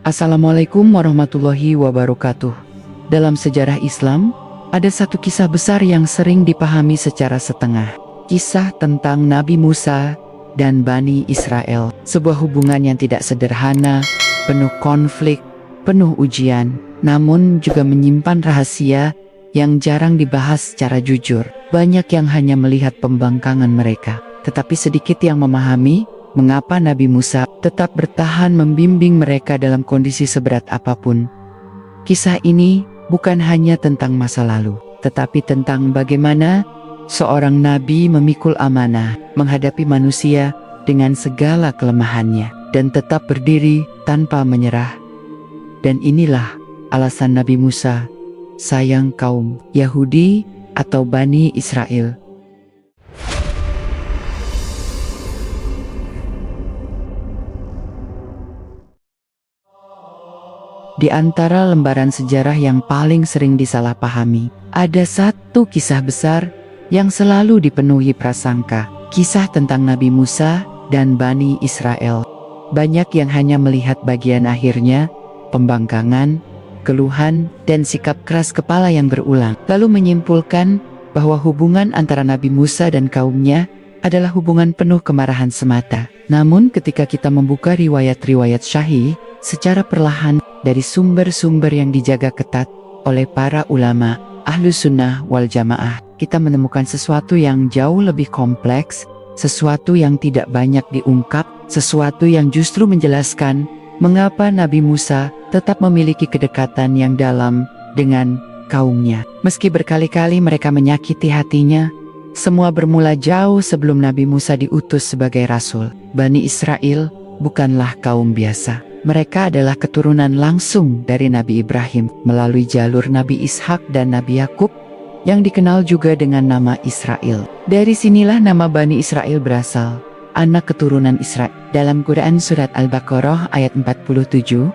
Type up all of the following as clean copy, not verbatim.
Assalamualaikum warahmatullahi wabarakatuh. Dalam sejarah Islam, ada satu kisah besar yang sering dipahami secara setengah. Kisah tentang Nabi Musa dan Bani Israel. Sebuah hubungan yang tidak sederhana, penuh konflik, penuh ujian, namun juga menyimpan rahasia yang jarang dibahas secara jujur. Banyak yang hanya melihat pembangkangan mereka, tetapi sedikit yang memahami mengapa Nabi Musa tetap bertahan membimbing mereka dalam kondisi seberat apapun. Kisah ini bukan hanya tentang masa lalu, tetapi tentang bagaimana seorang nabi memikul amanah, menghadapi manusia dengan segala kelemahannya, dan tetap berdiri tanpa menyerah. Dan inilah alasan Nabi Musa sayang kaum Yahudi atau Bani Israel. Di antara lembaran sejarah yang paling sering disalahpahami, ada satu kisah besar yang selalu dipenuhi prasangka. Kisah tentang Nabi Musa dan Bani Israel. Banyak yang hanya melihat bagian akhirnya, pembangkangan, keluhan, dan sikap keras kepala yang berulang, lalu menyimpulkan bahwa hubungan antara Nabi Musa dan kaumnya adalah hubungan penuh kemarahan semata. Namun ketika kita membuka riwayat-riwayat syahih secara perlahan dari sumber-sumber yang dijaga ketat oleh para ulama Ahlus Sunnah wal Jamaah, kita menemukan sesuatu yang jauh lebih kompleks, sesuatu yang tidak banyak diungkap, sesuatu yang justru menjelaskan mengapa Nabi Musa tetap memiliki kedekatan yang dalam dengan kaumnya. Meski berkali-kali mereka menyakiti hatinya, semua bermula jauh sebelum Nabi Musa diutus sebagai rasul. Bani Israel bukanlah kaum biasa. Mereka adalah keturunan langsung dari Nabi Ibrahim melalui jalur Nabi Ishak dan Nabi Yakub yang dikenal juga dengan nama Israel. Dari sinilah nama Bani Israel berasal, anak keturunan Israel. Dalam Quran Surat Al-Baqarah ayat 47,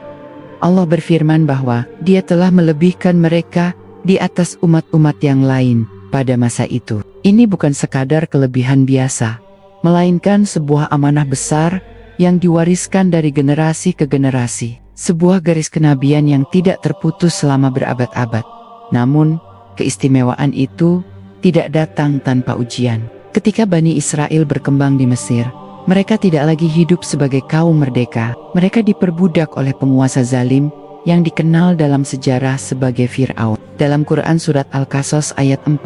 Allah berfirman bahwa Dia telah melebihkan mereka di atas umat-umat yang lain pada masa itu. Ini bukan sekadar kelebihan biasa, melainkan sebuah amanah besar yang diwariskan dari generasi ke generasi. Sebuah garis kenabian yang tidak terputus selama berabad-abad. Namun, keistimewaan itu tidak datang tanpa ujian. Ketika Bani Israel berkembang di Mesir, mereka tidak lagi hidup sebagai kaum merdeka. Mereka diperbudak oleh penguasa zalim yang dikenal dalam sejarah sebagai Fir'aun. Dalam Quran Surat Al-Qasas ayat 4,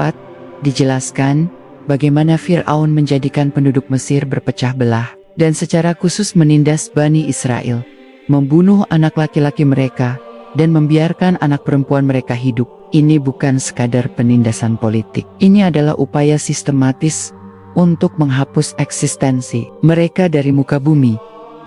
dijelaskan bagaimana Fir'aun menjadikan penduduk Mesir berpecah belah dan secara khusus menindas Bani Israel, membunuh anak laki-laki mereka, dan membiarkan anak perempuan mereka hidup. Ini bukan sekadar penindasan politik. Ini adalah upaya sistematis untuk menghapus eksistensi mereka dari muka bumi.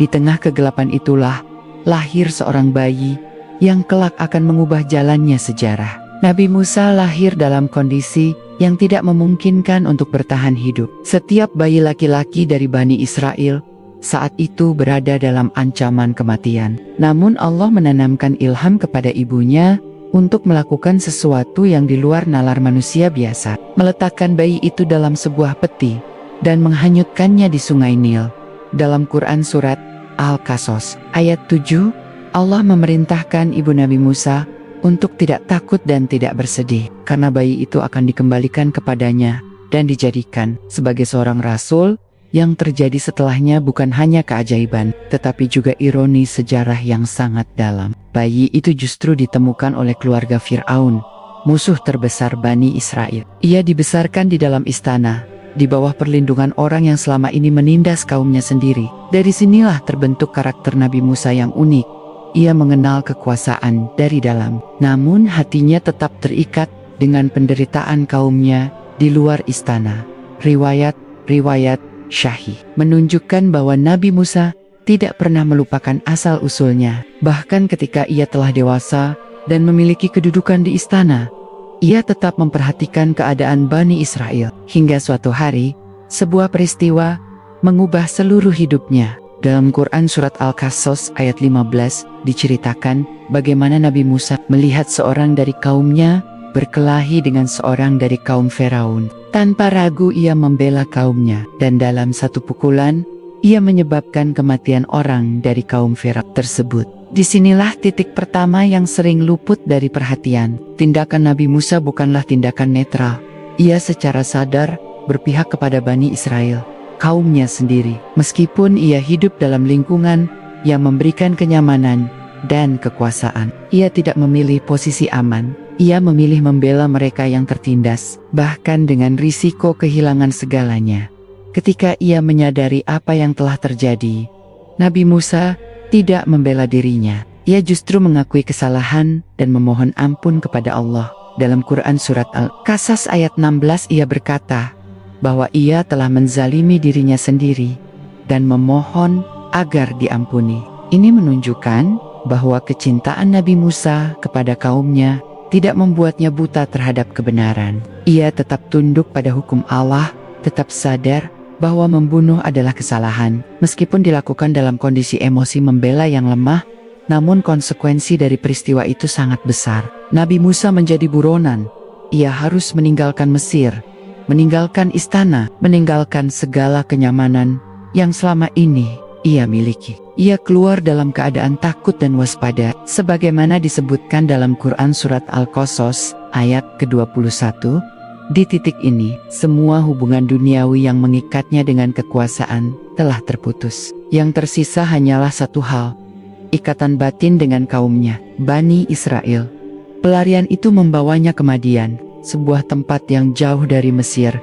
Di tengah kegelapan itulah lahir seorang bayi yang kelak akan mengubah jalannya sejarah. Nabi Musa lahir dalam kondisi yang tidak memungkinkan untuk bertahan hidup. Setiap bayi laki-laki dari Bani Israel saat itu berada dalam ancaman kematian. Namun Allah menanamkan ilham kepada ibunya untuk melakukan sesuatu yang di luar nalar manusia biasa. Meletakkan bayi itu dalam sebuah peti dan menghanyutkannya di sungai Nil. Dalam Quran Surat Al-Qasas ayat 7, Allah memerintahkan ibu Nabi Musa untuk tidak takut dan tidak bersedih, karena bayi itu akan dikembalikan kepadanya dan dijadikan sebagai seorang rasul. Yang terjadi setelahnya bukan hanya keajaiban, tetapi juga ironi sejarah yang sangat dalam. Bayi itu justru ditemukan oleh keluarga Fir'aun, musuh terbesar Bani Israel. Ia dibesarkan di dalam istana, di bawah perlindungan orang yang selama ini menindas kaumnya sendiri. Dari sinilah terbentuk karakter Nabi Musa yang unik. Ia mengenal kekuasaan dari dalam, namun hatinya tetap terikat dengan penderitaan kaumnya di luar istana. Riwayat syahih menunjukkan bahwa Nabi Musa tidak pernah melupakan asal-usulnya. Bahkan ketika ia telah dewasa dan memiliki kedudukan di istana, ia tetap memperhatikan keadaan Bani Israel. Hingga suatu hari, sebuah peristiwa mengubah seluruh hidupnya. Dalam Quran Surat Al-Qasas ayat 15 diceritakan bagaimana Nabi Musa melihat seorang dari kaumnya berkelahi dengan seorang dari kaum Firaun. Tanpa ragu ia membela kaumnya, dan dalam satu pukulan ia menyebabkan kematian orang dari kaum Firaun tersebut. Disinilah titik pertama yang sering luput dari perhatian. Tindakan Nabi Musa bukanlah tindakan netral. Ia secara sadar berpihak kepada Bani Israel, kaumnya sendiri. Meskipun ia hidup dalam lingkungan yang memberikan kenyamanan dan kekuasaan, ia tidak memilih posisi aman. Ia memilih membela mereka yang tertindas, bahkan dengan risiko kehilangan segalanya. Ketika ia menyadari apa yang telah terjadi, Nabi Musa tidak membela dirinya. Ia justru mengakui kesalahan dan memohon ampun kepada Allah. Dalam Quran Surat Al-Qasas ayat 16 ia berkata bahwa ia telah menzalimi dirinya sendiri dan memohon agar diampuni. Ini menunjukkan bahwa kecintaan Nabi Musa kepada kaumnya tidak membuatnya buta terhadap kebenaran. Ia tetap tunduk pada hukum Allah, tetap sadar bahwa membunuh adalah kesalahan. Meskipun dilakukan dalam kondisi emosi membela yang lemah, namun konsekuensi dari peristiwa itu sangat besar. Nabi Musa menjadi buronan. Ia harus meninggalkan Mesir, meninggalkan istana, meninggalkan segala kenyamanan yang selama ini ia miliki. Ia keluar dalam keadaan takut dan waspada, sebagaimana disebutkan dalam Quran Surat Al-Qasas ayat ke-21. Di titik ini, semua hubungan duniawi yang mengikatnya dengan kekuasaan telah terputus. Yang tersisa hanyalah satu hal, ikatan batin dengan kaumnya, Bani Israel. Pelarian itu membawanya ke Madian, sebuah tempat yang jauh dari Mesir.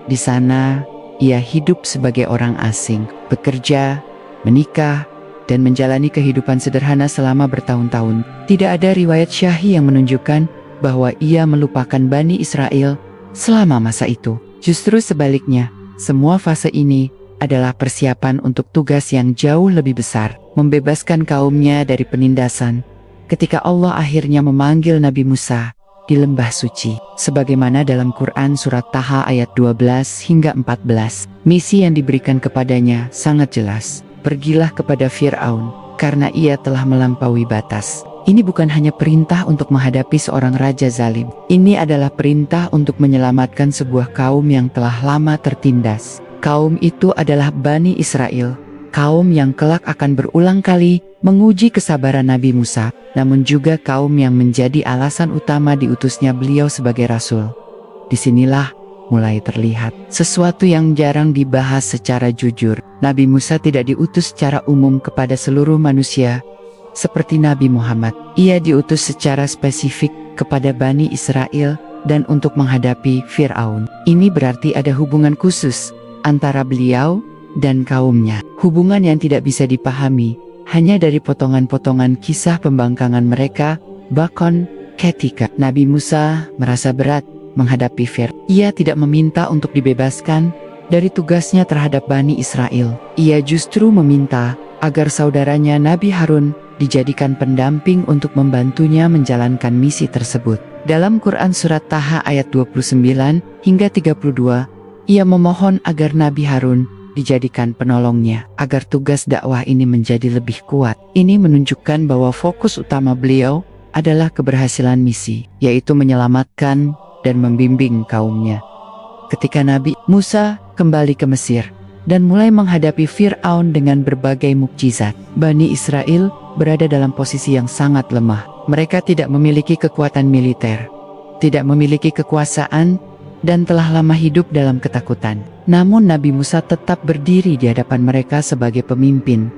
Di sana, ia hidup sebagai orang asing, bekerja, menikah, dan menjalani kehidupan sederhana selama bertahun-tahun. Tidak ada riwayat syahih yang menunjukkan bahwa ia melupakan Bani Israel selama masa itu. Justru sebaliknya, semua fase ini adalah persiapan untuk tugas yang jauh lebih besar, membebaskan kaumnya dari penindasan. Ketika Allah akhirnya memanggil Nabi Musa di lembah suci, sebagaimana dalam Quran Surat Taha ayat 12 hingga 14, misi yang diberikan kepadanya sangat jelas. Pergilah kepada Fir'aun, karena ia telah melampaui batas. Ini bukan hanya perintah untuk menghadapi seorang raja zalim. Ini adalah perintah untuk menyelamatkan sebuah kaum yang telah lama tertindas. Kaum itu adalah Bani Israel, kaum yang kelak akan berulang kali menguji kesabaran Nabi Musa, namun juga kaum yang menjadi alasan utama diutusnya beliau sebagai rasul. Disinilah mulai terlihat sesuatu yang jarang dibahas secara jujur. Nabi Musa tidak diutus secara umum kepada seluruh manusia, seperti Nabi Muhammad. Ia diutus secara spesifik kepada Bani Israel dan untuk menghadapi Fir'aun. Ini berarti ada hubungan khusus antara beliau dan kaumnya. Hubungan yang tidak bisa dipahami hanya dari potongan-potongan kisah pembangkangan mereka. Bahkan ketika Nabi Musa merasa berat menghadapi Fir'aun, ia tidak meminta untuk dibebaskan dari tugasnya terhadap Bani Israel. Ia justru meminta agar saudaranya Nabi Harun dijadikan pendamping untuk membantunya menjalankan misi tersebut. Dalam Quran Surat Taha ayat 29 hingga 32, ia memohon agar Nabi Harun dijadikan penolongnya, agar tugas dakwah ini menjadi lebih kuat. Ini menunjukkan bahwa fokus utama beliau adalah keberhasilan misi, yaitu menyelamatkan dan membimbing kaumnya. Ketika Nabi Musa kembali ke Mesir dan mulai menghadapi Fir'aun dengan berbagai mukjizat, Bani Israel berada dalam posisi yang sangat lemah. Mereka tidak memiliki kekuatan militer, tidak memiliki kekuasaan, dan telah lama hidup dalam ketakutan. Namun Nabi Musa tetap berdiri di hadapan mereka sebagai pemimpin,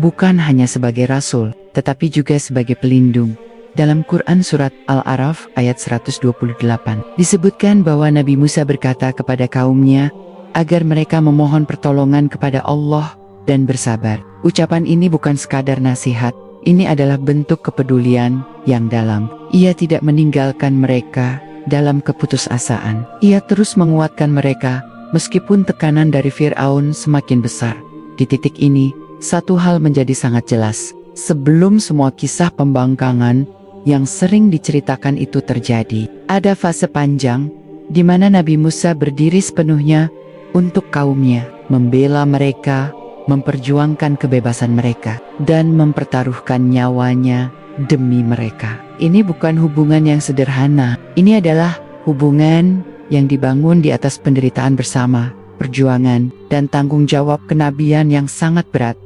bukan hanya sebagai rasul, tetapi juga sebagai pelindung. Dalam Quran Surat Al-A'raf ayat 128, disebutkan bahwa Nabi Musa berkata kepada kaumnya agar mereka memohon pertolongan kepada Allah dan bersabar. Ucapan ini bukan sekadar nasihat, ini adalah bentuk kepedulian yang dalam. Ia tidak meninggalkan mereka dalam keputusasaan. Ia terus menguatkan mereka, meskipun tekanan dari Fir'aun semakin besar. Di titik ini, satu hal menjadi sangat jelas. Sebelum semua kisah pembangkangan yang sering diceritakan itu terjadi, ada fase panjang di mana Nabi Musa berdiri sepenuhnya untuk kaumnya, membela mereka, memperjuangkan kebebasan mereka, dan mempertaruhkan nyawanya demi mereka. Ini bukan hubungan yang sederhana. Ini adalah hubungan yang dibangun di atas penderitaan bersama, perjuangan, dan tanggung jawab kenabian yang sangat berat.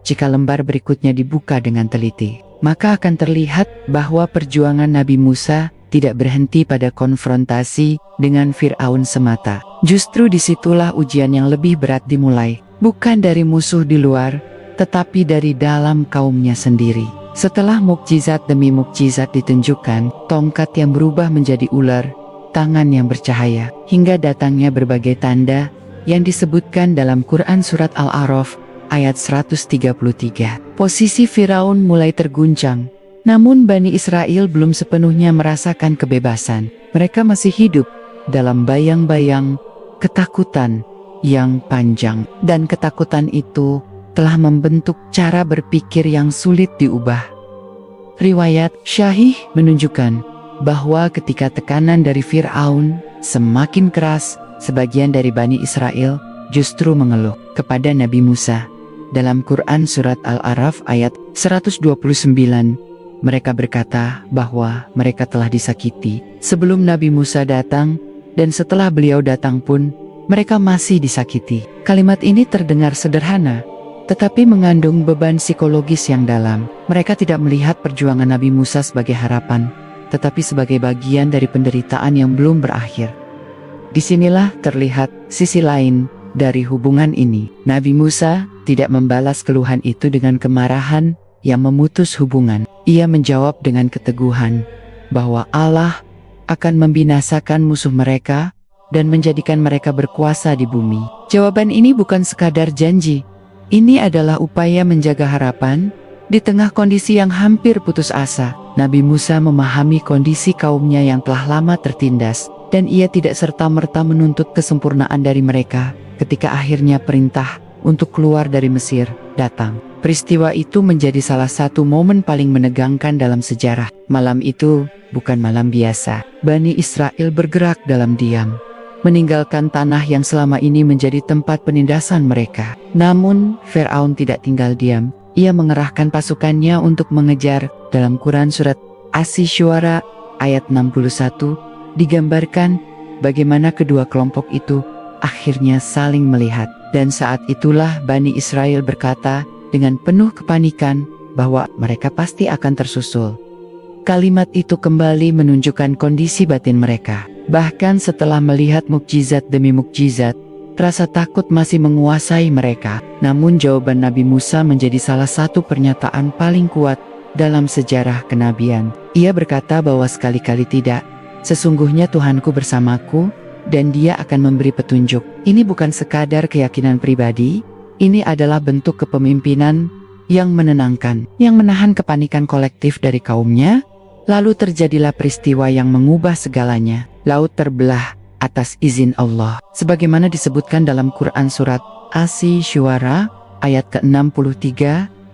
Jika lembar berikutnya dibuka dengan teliti, maka akan terlihat bahwa perjuangan Nabi Musa tidak berhenti pada konfrontasi dengan Fir'aun semata. Justru disitulah ujian yang lebih berat dimulai, bukan dari musuh di luar, tetapi dari dalam kaumnya sendiri. Setelah mukjizat demi mukjizat ditunjukkan, tongkat yang berubah menjadi ular, tangan yang bercahaya, hingga datangnya berbagai tanda yang disebutkan dalam Quran Surat Al-A'raf ayat 133. Posisi Firaun mulai terguncang, namun Bani Israel belum sepenuhnya merasakan kebebasan. Mereka masih hidup dalam bayang-bayang ketakutan yang panjang, dan ketakutan itu telah membentuk cara berpikir yang sulit diubah. Riwayat Syahih menunjukkan bahwa ketika tekanan dari Fir'aun semakin keras, sebagian dari Bani Israel justru mengeluh kepada Nabi Musa. Dalam Quran Surat Al-A'raf ayat 129, mereka berkata bahwa mereka telah disakiti sebelum Nabi Musa datang, dan setelah beliau datang pun mereka masih disakiti. Kalimat ini terdengar sederhana, tetapi mengandung beban psikologis yang dalam. Mereka tidak melihat perjuangan Nabi Musa sebagai harapan, tetapi sebagai bagian dari penderitaan yang belum berakhir. Disinilah terlihat sisi lain dari hubungan ini. Nabi Musa tidak membalas keluhan itu dengan kemarahan yang memutus hubungan. Ia menjawab dengan keteguhan bahwa Allah akan membinasakan musuh mereka dan menjadikan mereka berkuasa di bumi. Jawaban ini bukan sekadar janji. Ini adalah upaya menjaga harapan di tengah kondisi yang hampir putus asa. Nabi Musa memahami kondisi kaumnya yang telah lama tertindas, dan ia tidak serta-merta menuntut kesempurnaan dari mereka ketika akhirnya perintah untuk keluar dari Mesir datang. Peristiwa itu menjadi salah satu momen paling menegangkan dalam sejarah. Malam itu bukan malam biasa. Bani Israel bergerak dalam diam, meninggalkan tanah yang selama ini menjadi tempat penindasan mereka. Namun, Fir'aun tidak tinggal diam. Ia mengerahkan pasukannya untuk mengejar. Dalam Quran Surat Asy-Syu'ara ayat 61, digambarkan bagaimana kedua kelompok itu akhirnya saling melihat. Dan saat itulah Bani Israel berkata dengan penuh kepanikan bahwa mereka pasti akan tersusul. Kalimat itu kembali menunjukkan kondisi batin mereka. Bahkan setelah melihat mukjizat demi mukjizat, rasa takut masih menguasai mereka. Namun jawaban Nabi Musa menjadi salah satu pernyataan paling kuat dalam sejarah kenabian. Ia berkata bahwa sekali-kali tidak, sesungguhnya Tuhanku bersamaku, dan Dia akan memberi petunjuk. Ini bukan sekadar keyakinan pribadi, ini adalah bentuk kepemimpinan yang menenangkan, yang menahan kepanikan kolektif dari kaumnya. Lalu terjadilah peristiwa yang mengubah segalanya. Laut terbelah atas izin Allah, sebagaimana disebutkan dalam Quran Surat Asy-Syu'ara ayat ke-63.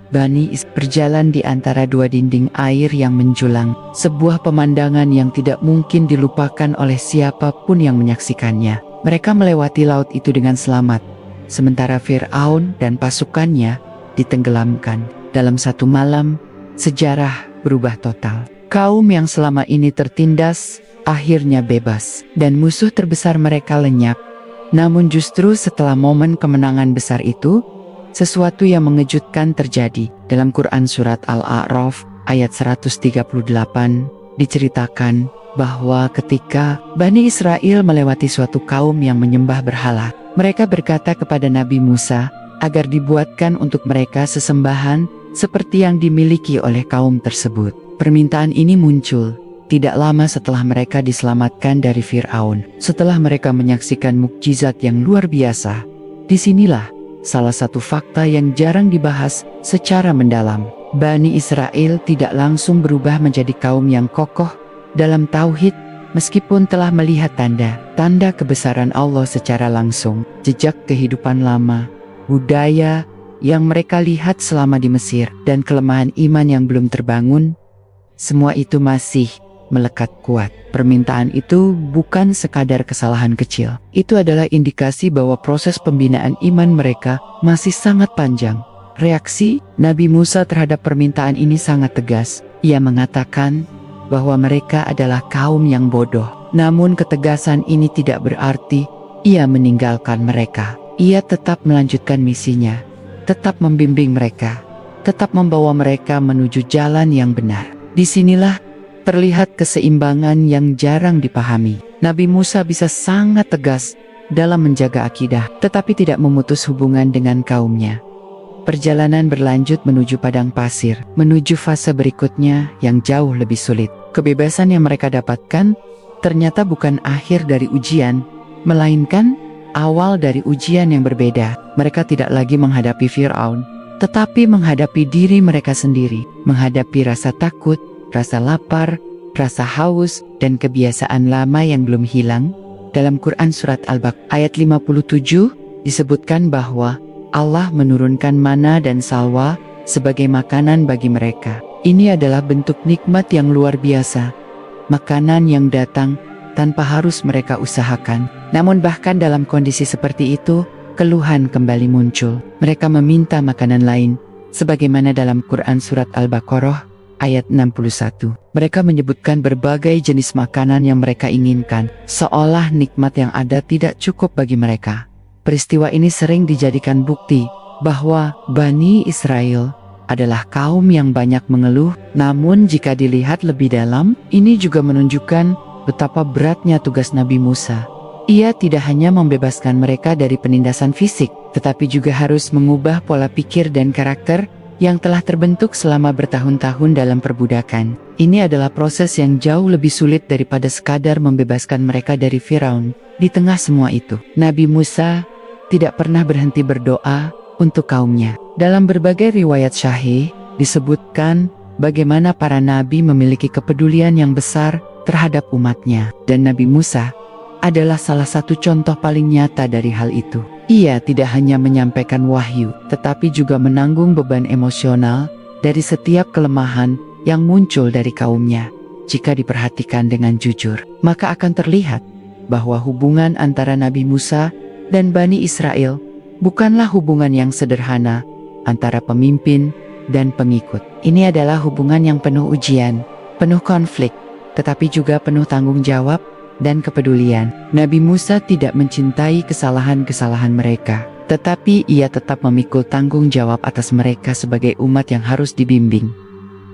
Bani Israil berjalan di antara dua dinding air yang menjulang, sebuah pemandangan yang tidak mungkin dilupakan oleh siapapun yang menyaksikannya. Mereka melewati laut itu dengan selamat, sementara Fir'aun dan pasukannya ditenggelamkan. Dalam satu malam, sejarah berubah total. Kaum yang selama ini tertindas akhirnya bebas, dan musuh terbesar mereka lenyap. Namun justru setelah momen kemenangan besar itu, sesuatu yang mengejutkan terjadi. Dalam Quran Surat Al-A'raf ayat 138 diceritakan bahwa ketika Bani Israel melewati suatu kaum yang menyembah berhala, mereka berkata kepada Nabi Musa agar dibuatkan untuk mereka sesembahan seperti yang dimiliki oleh kaum tersebut. Permintaan ini muncul tidak lama setelah mereka diselamatkan dari Fir'aun. Setelah mereka menyaksikan mukjizat yang luar biasa, disinilah salah satu fakta yang jarang dibahas secara mendalam. Bani Israel tidak langsung berubah menjadi kaum yang kokoh dalam tauhid, meskipun telah melihat tanda kebesaran Allah secara langsung. Jejak kehidupan lama, budaya yang mereka lihat selama di Mesir, dan kelemahan iman yang belum terbangun, semua itu masih melekat kuat. Permintaan itu bukan sekadar kesalahan kecil. Itu adalah indikasi bahwa proses pembinaan iman mereka masih sangat panjang. Reaksi Nabi Musa terhadap permintaan ini sangat tegas. Ia mengatakan bahwa mereka adalah kaum yang bodoh. Namun ketegasan ini tidak berarti ia meninggalkan mereka. Ia tetap melanjutkan misinya, tetap membimbing mereka, tetap membawa mereka menuju jalan yang benar. Disinilah terlihat keseimbangan yang jarang dipahami. Nabi Musa bisa sangat tegas dalam menjaga akidah, tetapi tidak memutus hubungan dengan kaumnya. Perjalanan berlanjut menuju padang pasir, menuju fase berikutnya yang jauh lebih sulit. Kebebasan yang mereka dapatkan ternyata bukan akhir dari ujian, melainkan awal dari ujian yang berbeda. Mereka tidak lagi menghadapi Firaun, tetapi menghadapi diri mereka sendiri, menghadapi rasa takut, rasa lapar, rasa haus, dan kebiasaan lama yang belum hilang. Dalam Quran Surat Al-Baqarah ayat 57 disebutkan bahwa Allah menurunkan mana dan salwa sebagai makanan bagi mereka. Ini adalah bentuk nikmat yang luar biasa, makanan yang datang tanpa harus mereka usahakan. Namun bahkan dalam kondisi seperti itu, keluhan kembali muncul. Mereka meminta makanan lain, sebagaimana dalam Quran Surat Al-Baqarah ayat 61. Mereka menyebutkan berbagai jenis makanan yang mereka inginkan, seolah nikmat yang ada tidak cukup bagi mereka. Peristiwa ini sering dijadikan bukti bahwa Bani Israel adalah kaum yang banyak mengeluh. Namun jika dilihat lebih dalam, ini juga menunjukkan betapa beratnya tugas Nabi Musa. Ia tidak hanya membebaskan mereka dari penindasan fisik, tetapi juga harus mengubah pola pikir dan karakter yang telah terbentuk selama bertahun-tahun dalam perbudakan. Ini adalah proses yang jauh lebih sulit daripada sekadar membebaskan mereka dari Firaun. Di tengah semua itu, Nabi Musa tidak pernah berhenti berdoa untuk kaumnya. Dalam berbagai riwayat syahih, disebutkan bagaimana para nabi memiliki kepedulian yang besar terhadap umatnya. Dan Nabi Musa adalah salah satu contoh paling nyata dari hal itu. Ia tidak hanya menyampaikan wahyu, tetapi juga menanggung beban emosional dari setiap kelemahan yang muncul dari kaumnya. Jika diperhatikan dengan jujur, maka akan terlihat bahwa hubungan antara Nabi Musa dan Bani Israel bukanlah hubungan yang sederhana antara pemimpin dan pengikut. Ini adalah hubungan yang penuh ujian, penuh konflik, tetapi juga penuh tanggung jawab dan kepedulian. Nabi Musa tidak mencintai kesalahan-kesalahan mereka, tetapi ia tetap memikul tanggung jawab atas mereka sebagai umat yang harus dibimbing.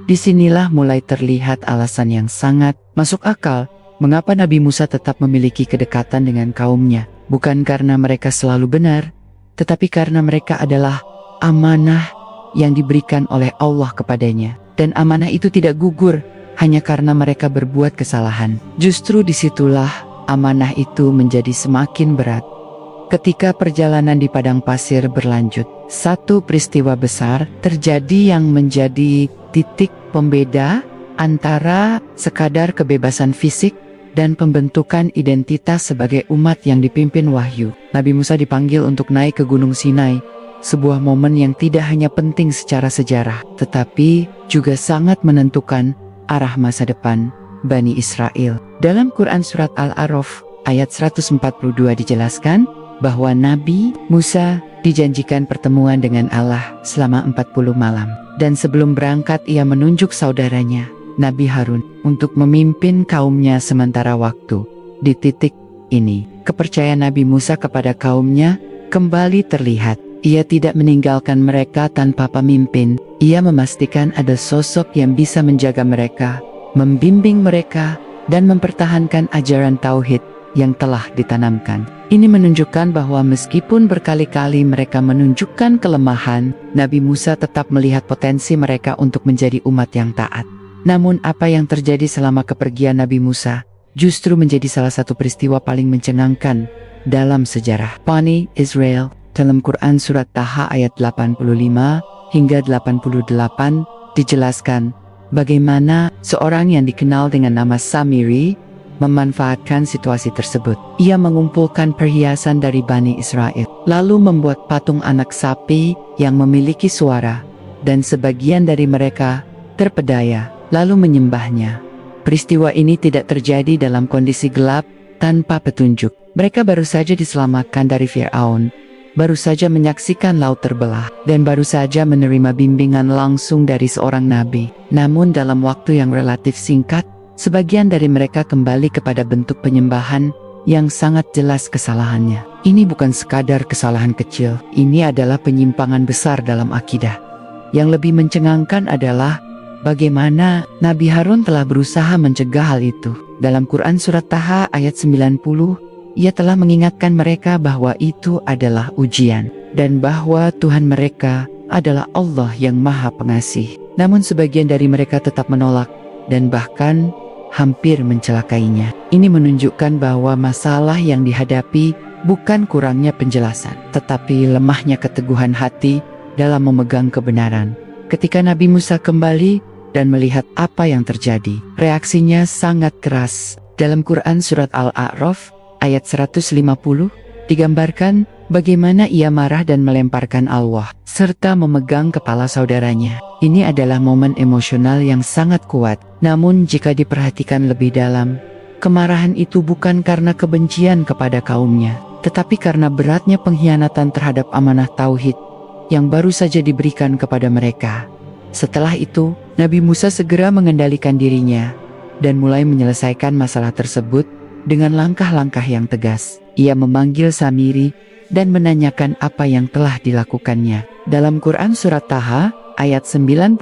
Disinilah mulai terlihat alasan yang sangat masuk akal mengapa Nabi Musa tetap memiliki kedekatan dengan kaumnya. Bukan karena mereka selalu benar, tetapi karena mereka adalah amanah yang diberikan oleh Allah kepadanya. Dan amanah itu tidak gugur hanya karena mereka berbuat kesalahan. Justru disitulah amanah itu menjadi semakin berat. Ketika perjalanan di padang pasir berlanjut, satu peristiwa besar terjadi yang menjadi titik pembeda antara sekadar kebebasan fisik dan pembentukan identitas sebagai umat yang dipimpin wahyu. Nabi Musa dipanggil untuk naik ke Gunung Sinai, sebuah momen yang tidak hanya penting secara sejarah, tetapi juga sangat menentukan arah masa depan Bani Israel. Dalam Quran Surat Al-A'raf ayat 142 dijelaskan bahwa Nabi Musa dijanjikan pertemuan dengan Allah selama 40 malam. Dan sebelum berangkat ia menunjuk saudaranya, Nabi Harun, untuk memimpin kaumnya sementara waktu. Di titik ini, kepercayaan Nabi Musa kepada kaumnya kembali terlihat. Ia tidak meninggalkan mereka tanpa pemimpin. Ia memastikan ada sosok yang bisa menjaga mereka, membimbing mereka, dan mempertahankan ajaran tauhid yang telah ditanamkan. Ini menunjukkan bahwa meskipun berkali-kali mereka menunjukkan kelemahan, Nabi Musa tetap melihat potensi mereka untuk menjadi umat yang taat. Namun apa yang terjadi selama kepergian Nabi Musa justru menjadi salah satu peristiwa paling mencengangkan dalam sejarah Bani Israel. Dalam Quran Surat Taha ayat 85 hingga 88 dijelaskan bagaimana seorang yang dikenal dengan nama Samiri memanfaatkan situasi tersebut. Ia mengumpulkan perhiasan dari Bani Israel, lalu membuat patung anak sapi yang memiliki suara, dan sebagian dari mereka terpedaya lalu menyembahnya. Peristiwa ini tidak terjadi dalam kondisi gelap tanpa petunjuk. Mereka baru saja diselamatkan dari Firaun, baru saja menyaksikan laut terbelah, dan baru saja menerima bimbingan langsung dari seorang nabi. Namun dalam waktu yang relatif singkat, sebagian dari mereka kembali kepada bentuk penyembahan yang sangat jelas kesalahannya. Ini bukan sekadar kesalahan kecil, ini adalah penyimpangan besar dalam akidah. Yang lebih mencengangkan adalah bagaimana Nabi Harun telah berusaha mencegah hal itu. Dalam Quran Surat Taha ayat 90, ia telah mengingatkan mereka bahwa itu adalah ujian, dan bahwa Tuhan mereka adalah Allah yang Maha Pengasih. Namun sebagian dari mereka tetap menolak, dan bahkan hampir mencelakainya. Ini menunjukkan bahwa masalah yang dihadapi bukan kurangnya penjelasan, tetapi lemahnya keteguhan hati dalam memegang kebenaran. Ketika Nabi Musa kembali dan melihat apa yang terjadi, reaksinya sangat keras. Dalam Quran Surat Al-A'raf ayat 150, digambarkan bagaimana ia marah dan melemparkan alwah, serta memegang kepala saudaranya. Ini adalah momen emosional yang sangat kuat. Namun jika diperhatikan lebih dalam, kemarahan itu bukan karena kebencian kepada kaumnya, tetapi karena beratnya pengkhianatan terhadap amanah tauhid yang baru saja diberikan kepada mereka. Setelah itu, Nabi Musa segera mengendalikan dirinya dan mulai menyelesaikan masalah tersebut dengan langkah-langkah yang tegas. Ia memanggil Samiri dan menanyakan apa yang telah dilakukannya. Dalam Quran Surat Taha ayat 95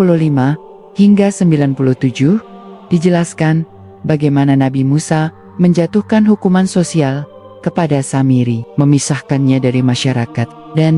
hingga 97 dijelaskan bagaimana Nabi Musa menjatuhkan hukuman sosial kepada Samiri, memisahkannya dari masyarakat, dan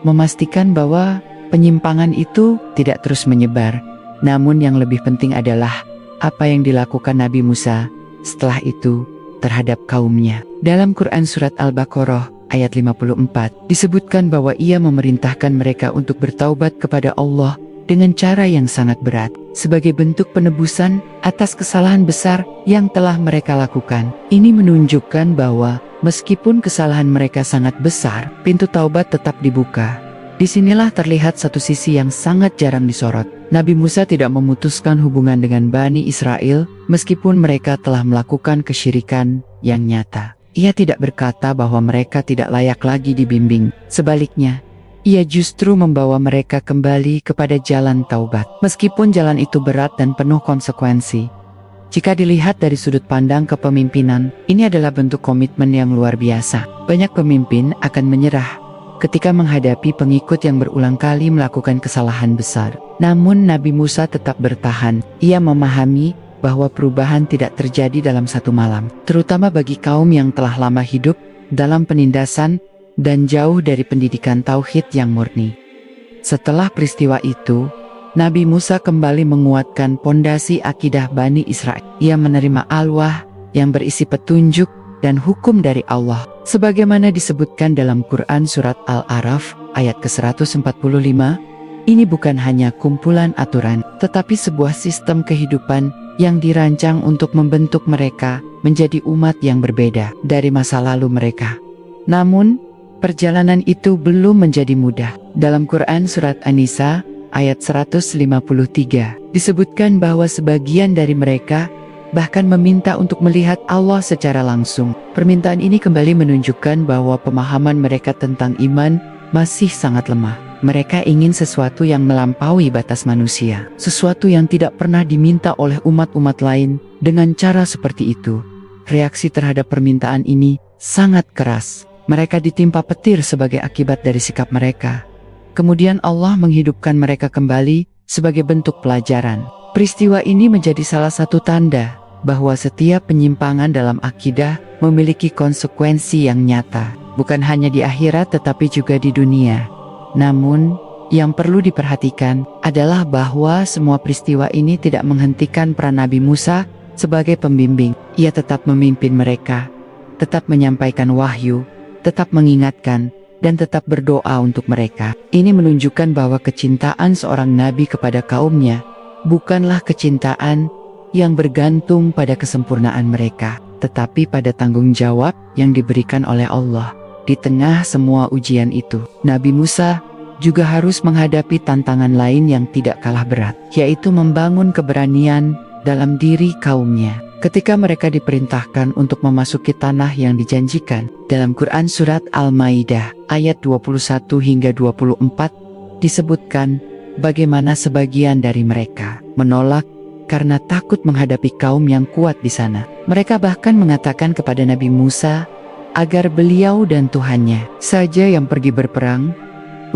memastikan bahwa penyimpangan itu tidak terus menyebar. Namun yang lebih penting adalah apa yang dilakukan Nabi Musa setelah itu terhadap kaumnya. Dalam Quran Surat Al-Baqarah ayat 54 disebutkan bahwa ia memerintahkan mereka untuk bertaubat kepada Allah dengan cara yang sangat berat, sebagai bentuk penebusan atas kesalahan besar yang telah mereka lakukan. Ini menunjukkan bahwa meskipun kesalahan mereka sangat besar, pintu taubat tetap dibuka. Disinilah terlihat satu sisi yang sangat jarang disorot. Nabi Musa tidak memutuskan hubungan dengan Bani Israel meskipun mereka telah melakukan kesyirikan yang nyata. Ia tidak berkata bahwa mereka tidak layak lagi dibimbing. Sebaliknya, ia justru membawa mereka kembali kepada jalan taubat. Meskipun jalan itu berat dan penuh konsekuensi. Jika dilihat dari sudut pandang kepemimpinan, ini adalah bentuk komitmen yang luar biasa. Banyak pemimpin akan menyerah ketika menghadapi pengikut yang berulang kali melakukan kesalahan besar. Namun Nabi Musa tetap bertahan. Ia memahami bahwa perubahan tidak terjadi dalam satu malam, terutama bagi kaum yang telah lama hidup dalam penindasan dan jauh dari pendidikan tauhid yang murni. Setelah peristiwa itu, Nabi Musa kembali menguatkan pondasi akidah Bani Israel. Ia menerima alwah yang berisi petunjuk dan hukum dari Allah, sebagaimana disebutkan dalam Quran Surat Al-A'raf ayat ke-145. Ini bukan hanya kumpulan aturan, tetapi sebuah sistem kehidupan yang dirancang untuk membentuk mereka menjadi umat yang berbeda dari masa lalu mereka. Namun, perjalanan itu belum menjadi mudah. Dalam Quran Surat An-Nisa ayat 153 disebutkan bahwa sebagian dari mereka bahkan meminta untuk melihat Allah secara langsung. Permintaan ini kembali menunjukkan bahwa pemahaman mereka tentang iman masih sangat lemah. Mereka ingin sesuatu yang melampaui batas manusia, sesuatu yang tidak pernah diminta oleh umat-umat lain dengan cara seperti itu. Reaksi terhadap permintaan ini sangat keras. Mereka ditimpa petir sebagai akibat dari sikap mereka. Kemudian Allah menghidupkan mereka kembali sebagai bentuk pelajaran. Peristiwa ini menjadi salah satu tanda bahwa setiap penyimpangan dalam akidah memiliki konsekuensi yang nyata, bukan hanya di akhirat tetapi juga di dunia. Namun, yang perlu diperhatikan adalah bahwa semua peristiwa ini tidak menghentikan peran Nabi Musa sebagai pembimbing. Ia tetap memimpin mereka, tetap menyampaikan wahyu, tetap mengingatkan, dan tetap berdoa untuk mereka. Ini menunjukkan bahwa kecintaan seorang nabi kepada kaumnya bukanlah kecintaan yang bergantung pada kesempurnaan mereka, tetapi pada tanggung jawab yang diberikan oleh Allah. Di tengah semua ujian itu, Nabi Musa juga harus menghadapi tantangan lain yang tidak kalah berat, yaitu membangun keberanian dalam diri kaumnya. Ketika mereka diperintahkan untuk memasuki tanah yang dijanjikan, dalam Quran Surat Al-Maidah ayat 21 hingga 24 disebutkan bagaimana sebagian dari mereka menolak karena takut menghadapi kaum yang kuat di sana. Mereka bahkan mengatakan kepada Nabi Musa agar beliau dan Tuhannya saja yang pergi berperang,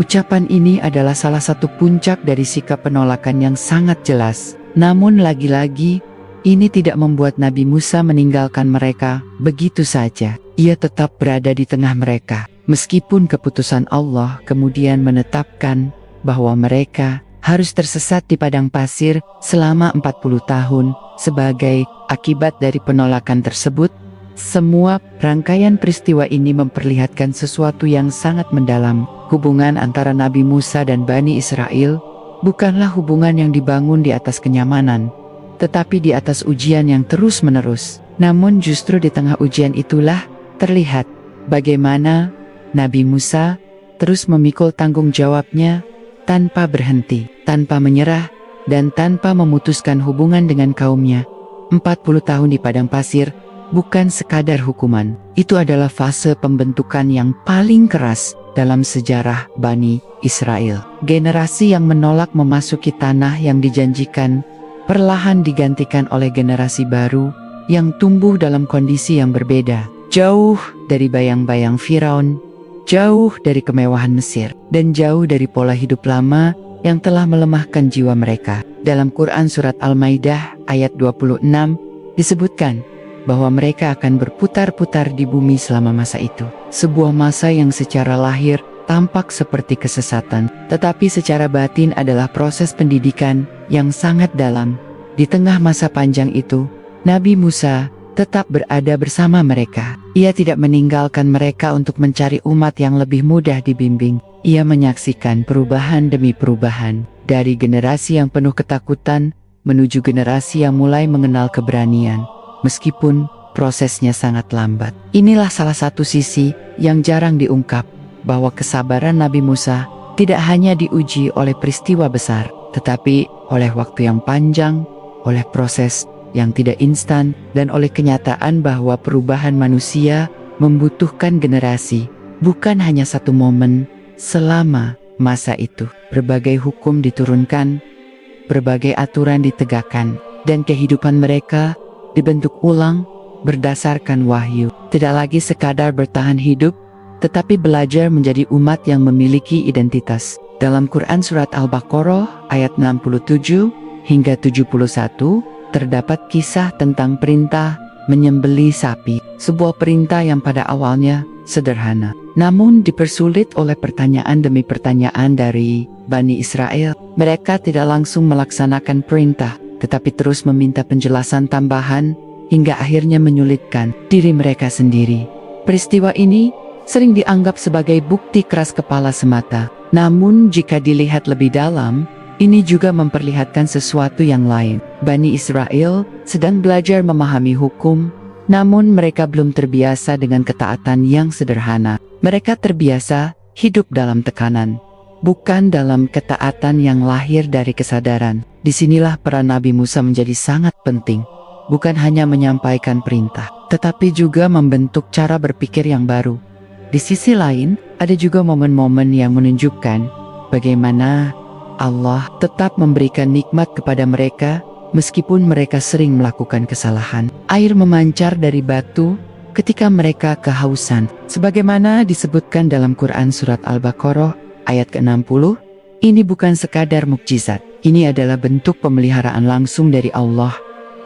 Ucapan ini adalah salah satu puncak dari sikap penolakan yang sangat jelas. Namun lagi-lagi, ini tidak membuat Nabi Musa meninggalkan mereka begitu saja. Ia tetap berada di tengah mereka. Meskipun keputusan Allah kemudian menetapkan bahwa mereka harus tersesat di padang pasir selama 40 tahun sebagai akibat dari penolakan tersebut, semua rangkaian peristiwa ini memperlihatkan sesuatu yang sangat mendalam. Hubungan antara Nabi Musa dan Bani Israel bukanlah hubungan yang dibangun di atas kenyamanan, tetapi di atas ujian yang terus-menerus. Namun justru di tengah ujian itulah terlihat bagaimana Nabi Musa terus memikul tanggung jawabnya tanpa berhenti, tanpa menyerah, dan tanpa memutuskan hubungan dengan kaumnya. 40 tahun di padang pasir bukan sekadar hukuman. Itu adalah fase pembentukan yang paling keras dalam sejarah Bani Israel. Generasi yang menolak memasuki tanah yang dijanjikan perlahan digantikan oleh generasi baru yang tumbuh dalam kondisi yang berbeda. Jauh dari bayang-bayang Firaun, jauh dari kemewahan Mesir, dan jauh dari pola hidup lama yang telah melemahkan jiwa mereka. Dalam Quran Surat Al-Maidah ayat 26 disebutkan bahwa mereka akan berputar-putar di bumi selama masa itu. Sebuah masa yang secara lahir tampak seperti kesesatan, tetapi secara batin adalah proses pendidikan yang sangat dalam. Di tengah masa panjang itu, Nabi Musa tetap berada bersama mereka. Ia tidak meninggalkan mereka untuk mencari umat yang lebih mudah dibimbing. Ia menyaksikan perubahan demi perubahan, dari generasi yang penuh ketakutan menuju generasi yang mulai mengenal keberanian, meskipun prosesnya sangat lambat. Inilah salah satu sisi yang jarang diungkap, bahwa kesabaran Nabi Musa tidak hanya diuji oleh peristiwa besar, tetapi oleh waktu yang panjang, oleh proses yang tidak instan, dan oleh kenyataan bahwa perubahan manusia membutuhkan generasi, bukan hanya satu momen. Selama masa itu, berbagai hukum diturunkan, berbagai aturan ditegakkan, dan kehidupan mereka dibentuk ulang berdasarkan wahyu. Tidak lagi sekadar bertahan hidup, tetapi belajar menjadi umat yang memiliki identitas. Dalam Quran Surat Al-Baqarah ayat 67 hingga 71, terdapat kisah tentang perintah menyembelih sapi, sebuah perintah yang pada awalnya sederhana, namun dipersulit oleh pertanyaan demi pertanyaan dari Bani Israel. Mereka tidak langsung melaksanakan perintah, tetapi terus meminta penjelasan tambahan hingga akhirnya menyulitkan diri mereka sendiri. Peristiwa ini sering dianggap sebagai bukti keras kepala semata, namun jika dilihat lebih dalam, ini juga memperlihatkan sesuatu yang lain. Bani Israel sedang belajar memahami hukum, namun mereka belum terbiasa dengan ketaatan yang sederhana. Mereka terbiasa hidup dalam tekanan, bukan dalam ketaatan yang lahir dari kesadaran. Disinilah peran Nabi Musa menjadi sangat penting. Bukan hanya menyampaikan perintah, tetapi juga membentuk cara berpikir yang baru. Di sisi lain, ada juga momen-momen yang menunjukkan bagaimana Allah tetap memberikan nikmat kepada mereka, meskipun mereka sering melakukan kesalahan. Air memancar dari batu ketika mereka kehausan, sebagaimana disebutkan dalam Quran Surat Al-Baqarah ayat ke-60. Ini bukan sekadar mukjizat, ini adalah bentuk pemeliharaan langsung dari Allah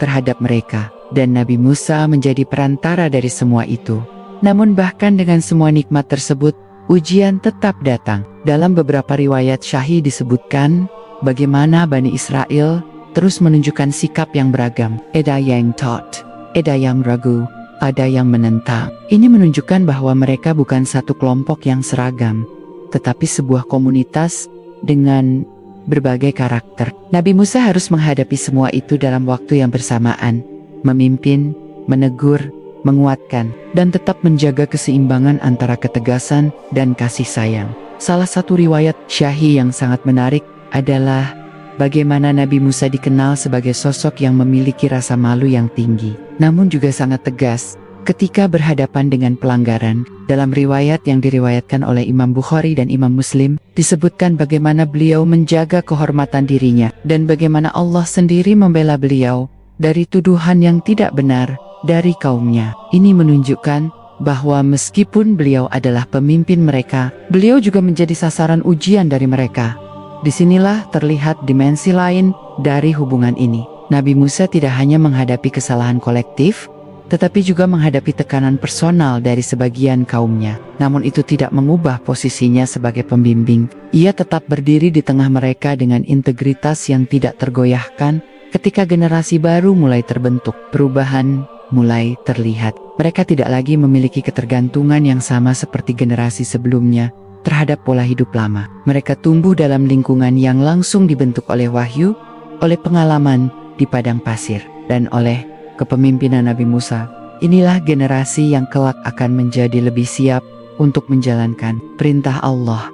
terhadap mereka, dan Nabi Musa menjadi perantara dari semua itu. Namun bahkan dengan semua nikmat tersebut, ujian tetap datang. Dalam beberapa riwayat syahih disebutkan bagaimana Bani Israel terus menunjukkan sikap yang beragam. Ada yang taat, ada yang ragu, ada yang menentang. Ini menunjukkan bahwa mereka bukan satu kelompok yang seragam, tetapi sebuah komunitas dengan berbagai karakter. Nabi Musa harus menghadapi semua itu dalam waktu yang bersamaan, memimpin, menegur, menguatkan, dan tetap menjaga keseimbangan antara ketegasan dan kasih sayang. Salah satu riwayat syahih yang sangat menarik adalah bagaimana Nabi Musa dikenal sebagai sosok yang memiliki rasa malu yang tinggi, namun juga sangat tegas ketika berhadapan dengan pelanggaran. Dalam riwayat yang diriwayatkan oleh Imam Bukhari dan Imam Muslim, disebutkan bagaimana beliau menjaga kehormatan dirinya, dan bagaimana Allah sendiri membela beliau dari tuduhan yang tidak benar dari kaumnya. Ini menunjukkan bahwa meskipun beliau adalah pemimpin mereka, beliau juga menjadi sasaran ujian dari mereka. Disinilah terlihat dimensi lain dari hubungan ini. Nabi Musa tidak hanya menghadapi kesalahan kolektif, tetapi juga menghadapi tekanan personal dari sebagian kaumnya. Namun itu tidak mengubah posisinya sebagai pembimbing. Ia tetap berdiri di tengah mereka dengan integritas yang tidak tergoyahkan. Ketika generasi baru mulai terbentuk, perubahan mulai terlihat. Mereka tidak lagi memiliki ketergantungan yang sama seperti generasi sebelumnya terhadap pola hidup lama. Mereka tumbuh dalam lingkungan yang langsung dibentuk oleh wahyu, oleh pengalaman di padang pasir, dan oleh kepemimpinan Nabi Musa. Inilah generasi yang kelak akan menjadi lebih siap untuk menjalankan perintah Allah.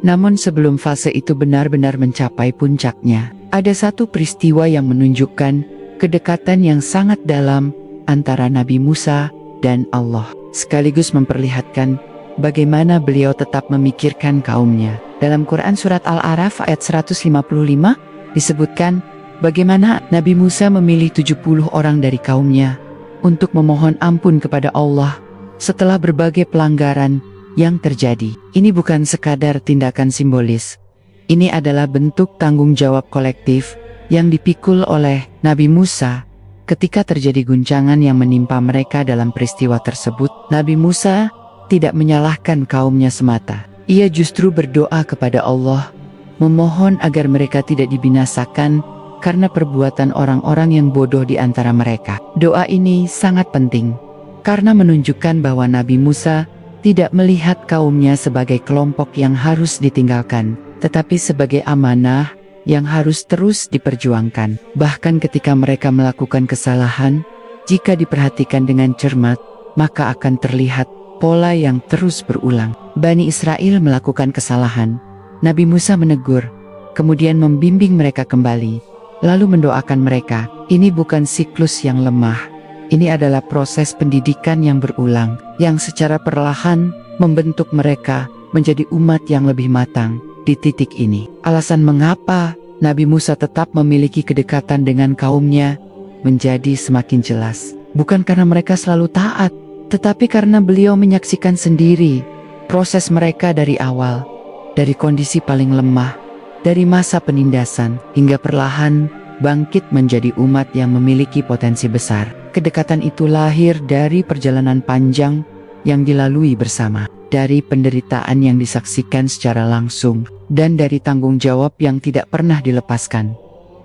Namun sebelum fase itu benar-benar mencapai puncaknya, ada satu peristiwa yang menunjukkan kedekatan yang sangat dalam antara Nabi Musa dan Allah, sekaligus memperlihatkan bagaimana beliau tetap memikirkan kaumnya. Dalam Quran Surat Al-A'raf ayat 155 disebutkan bagaimana Nabi Musa memilih 70 orang dari kaumnya untuk memohon ampun kepada Allah setelah berbagai pelanggaran yang terjadi. Ini bukan sekadar tindakan simbolis. Ini adalah bentuk tanggung jawab kolektif yang dipikul oleh Nabi Musa ketika terjadi guncangan yang menimpa mereka dalam peristiwa tersebut. Nabi Musa tidak menyalahkan kaumnya semata. Ia justru berdoa kepada Allah, memohon agar mereka tidak dibinasakan karena perbuatan orang-orang yang bodoh di antara mereka. Doa ini sangat penting, karena menunjukkan bahwa Nabi Musa tidak melihat kaumnya sebagai kelompok yang harus ditinggalkan, tetapi sebagai amanah yang harus terus diperjuangkan. Bahkan ketika mereka melakukan kesalahan, jika diperhatikan dengan cermat, maka akan terlihat pola yang terus berulang. Bani Israel melakukan kesalahan. Nabi Musa menegur, kemudian membimbing mereka kembali, lalu mendoakan mereka. Ini bukan siklus yang lemah. Ini adalah proses pendidikan yang berulang, yang secara perlahan membentuk mereka menjadi umat yang lebih matang. Di titik ini, alasan mengapa Nabi Musa tetap memiliki kedekatan dengan kaumnya menjadi semakin jelas. Bukan karena mereka selalu taat, tetapi karena beliau menyaksikan sendiri proses mereka dari awal, dari kondisi paling lemah, dari masa penindasan, hingga perlahan bangkit menjadi umat yang memiliki potensi besar. Kedekatan itu lahir dari perjalanan panjang yang dilalui bersama, dari penderitaan yang disaksikan secara langsung, dan dari tanggung jawab yang tidak pernah dilepaskan.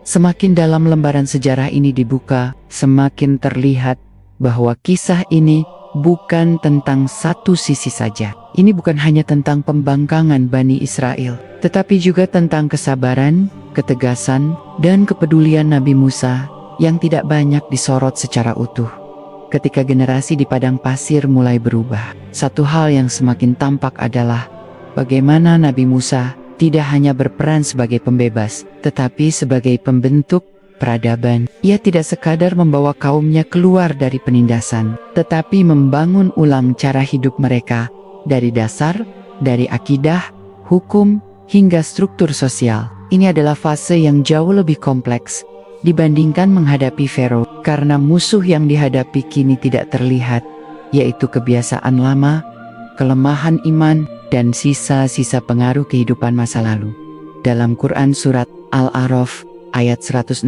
Semakin dalam lembaran sejarah ini dibuka, semakin terlihat bahwa kisah ini bukan tentang satu sisi saja. Ini bukan hanya tentang pembangkangan Bani Israel, tetapi juga tentang kesabaran, ketegasan, dan kepedulian Nabi Musa yang tidak banyak disorot secara utuh. Ketika generasi di padang pasir mulai berubah, satu hal yang semakin tampak adalah bagaimana Nabi Musa tidak hanya berperan sebagai pembebas, tetapi sebagai pembentuk peradaban. Ia tidak sekadar membawa kaumnya keluar dari penindasan, tetapi membangun ulang cara hidup mereka dari dasar, dari akidah, hukum, hingga struktur sosial. Ini adalah fase yang jauh lebih kompleks dibandingkan menghadapi Firaun, karena musuh yang dihadapi kini tidak terlihat, yaitu kebiasaan lama, kelemahan iman, dan sisa-sisa pengaruh kehidupan masa lalu. Dalam Quran Surat Al-A'raf ayat 160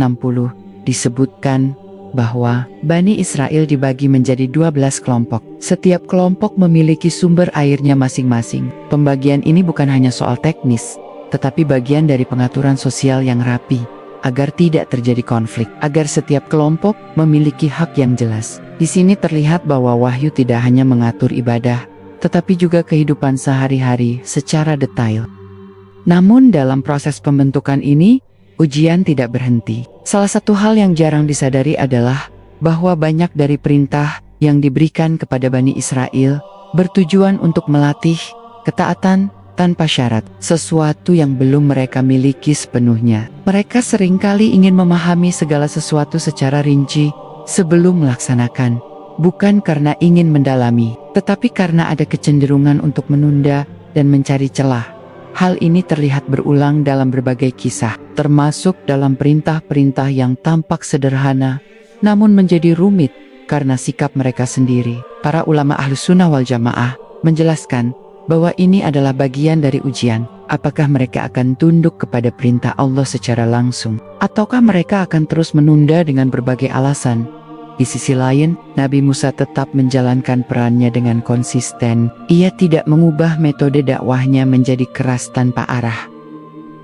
disebutkan bahwa Bani Israel dibagi menjadi 12 kelompok. Setiap kelompok memiliki sumber airnya masing-masing. Pembagian ini bukan hanya soal teknis, tetapi bagian dari pengaturan sosial yang rapi, agar tidak terjadi konflik, agar setiap kelompok memiliki hak yang jelas. Di sini terlihat bahwa wahyu tidak hanya mengatur ibadah, tetapi juga kehidupan sehari-hari secara detail. Namun dalam proses pembentukan ini, ujian tidak berhenti. Salah satu hal yang jarang disadari adalah bahwa banyak dari perintah yang diberikan kepada Bani Israel bertujuan untuk melatih ketaatan tanpa syarat, sesuatu yang belum mereka miliki sepenuhnya. Mereka seringkali ingin memahami segala sesuatu secara rinci sebelum melaksanakan, bukan karena ingin mendalami, tetapi karena ada kecenderungan untuk menunda dan mencari celah. Hal ini terlihat berulang dalam berbagai kisah, termasuk dalam perintah-perintah yang tampak sederhana, namun menjadi rumit karena sikap mereka sendiri. Para ulama Ahlus Sunnah wal Jamaah menjelaskan bahwa ini adalah bagian dari ujian. Apakah mereka akan tunduk kepada perintah Allah secara langsung, ataukah mereka akan terus menunda dengan berbagai alasan? Di sisi lain, Nabi Musa tetap menjalankan perannya dengan konsisten. Ia tidak mengubah metode dakwahnya menjadi keras tanpa arah,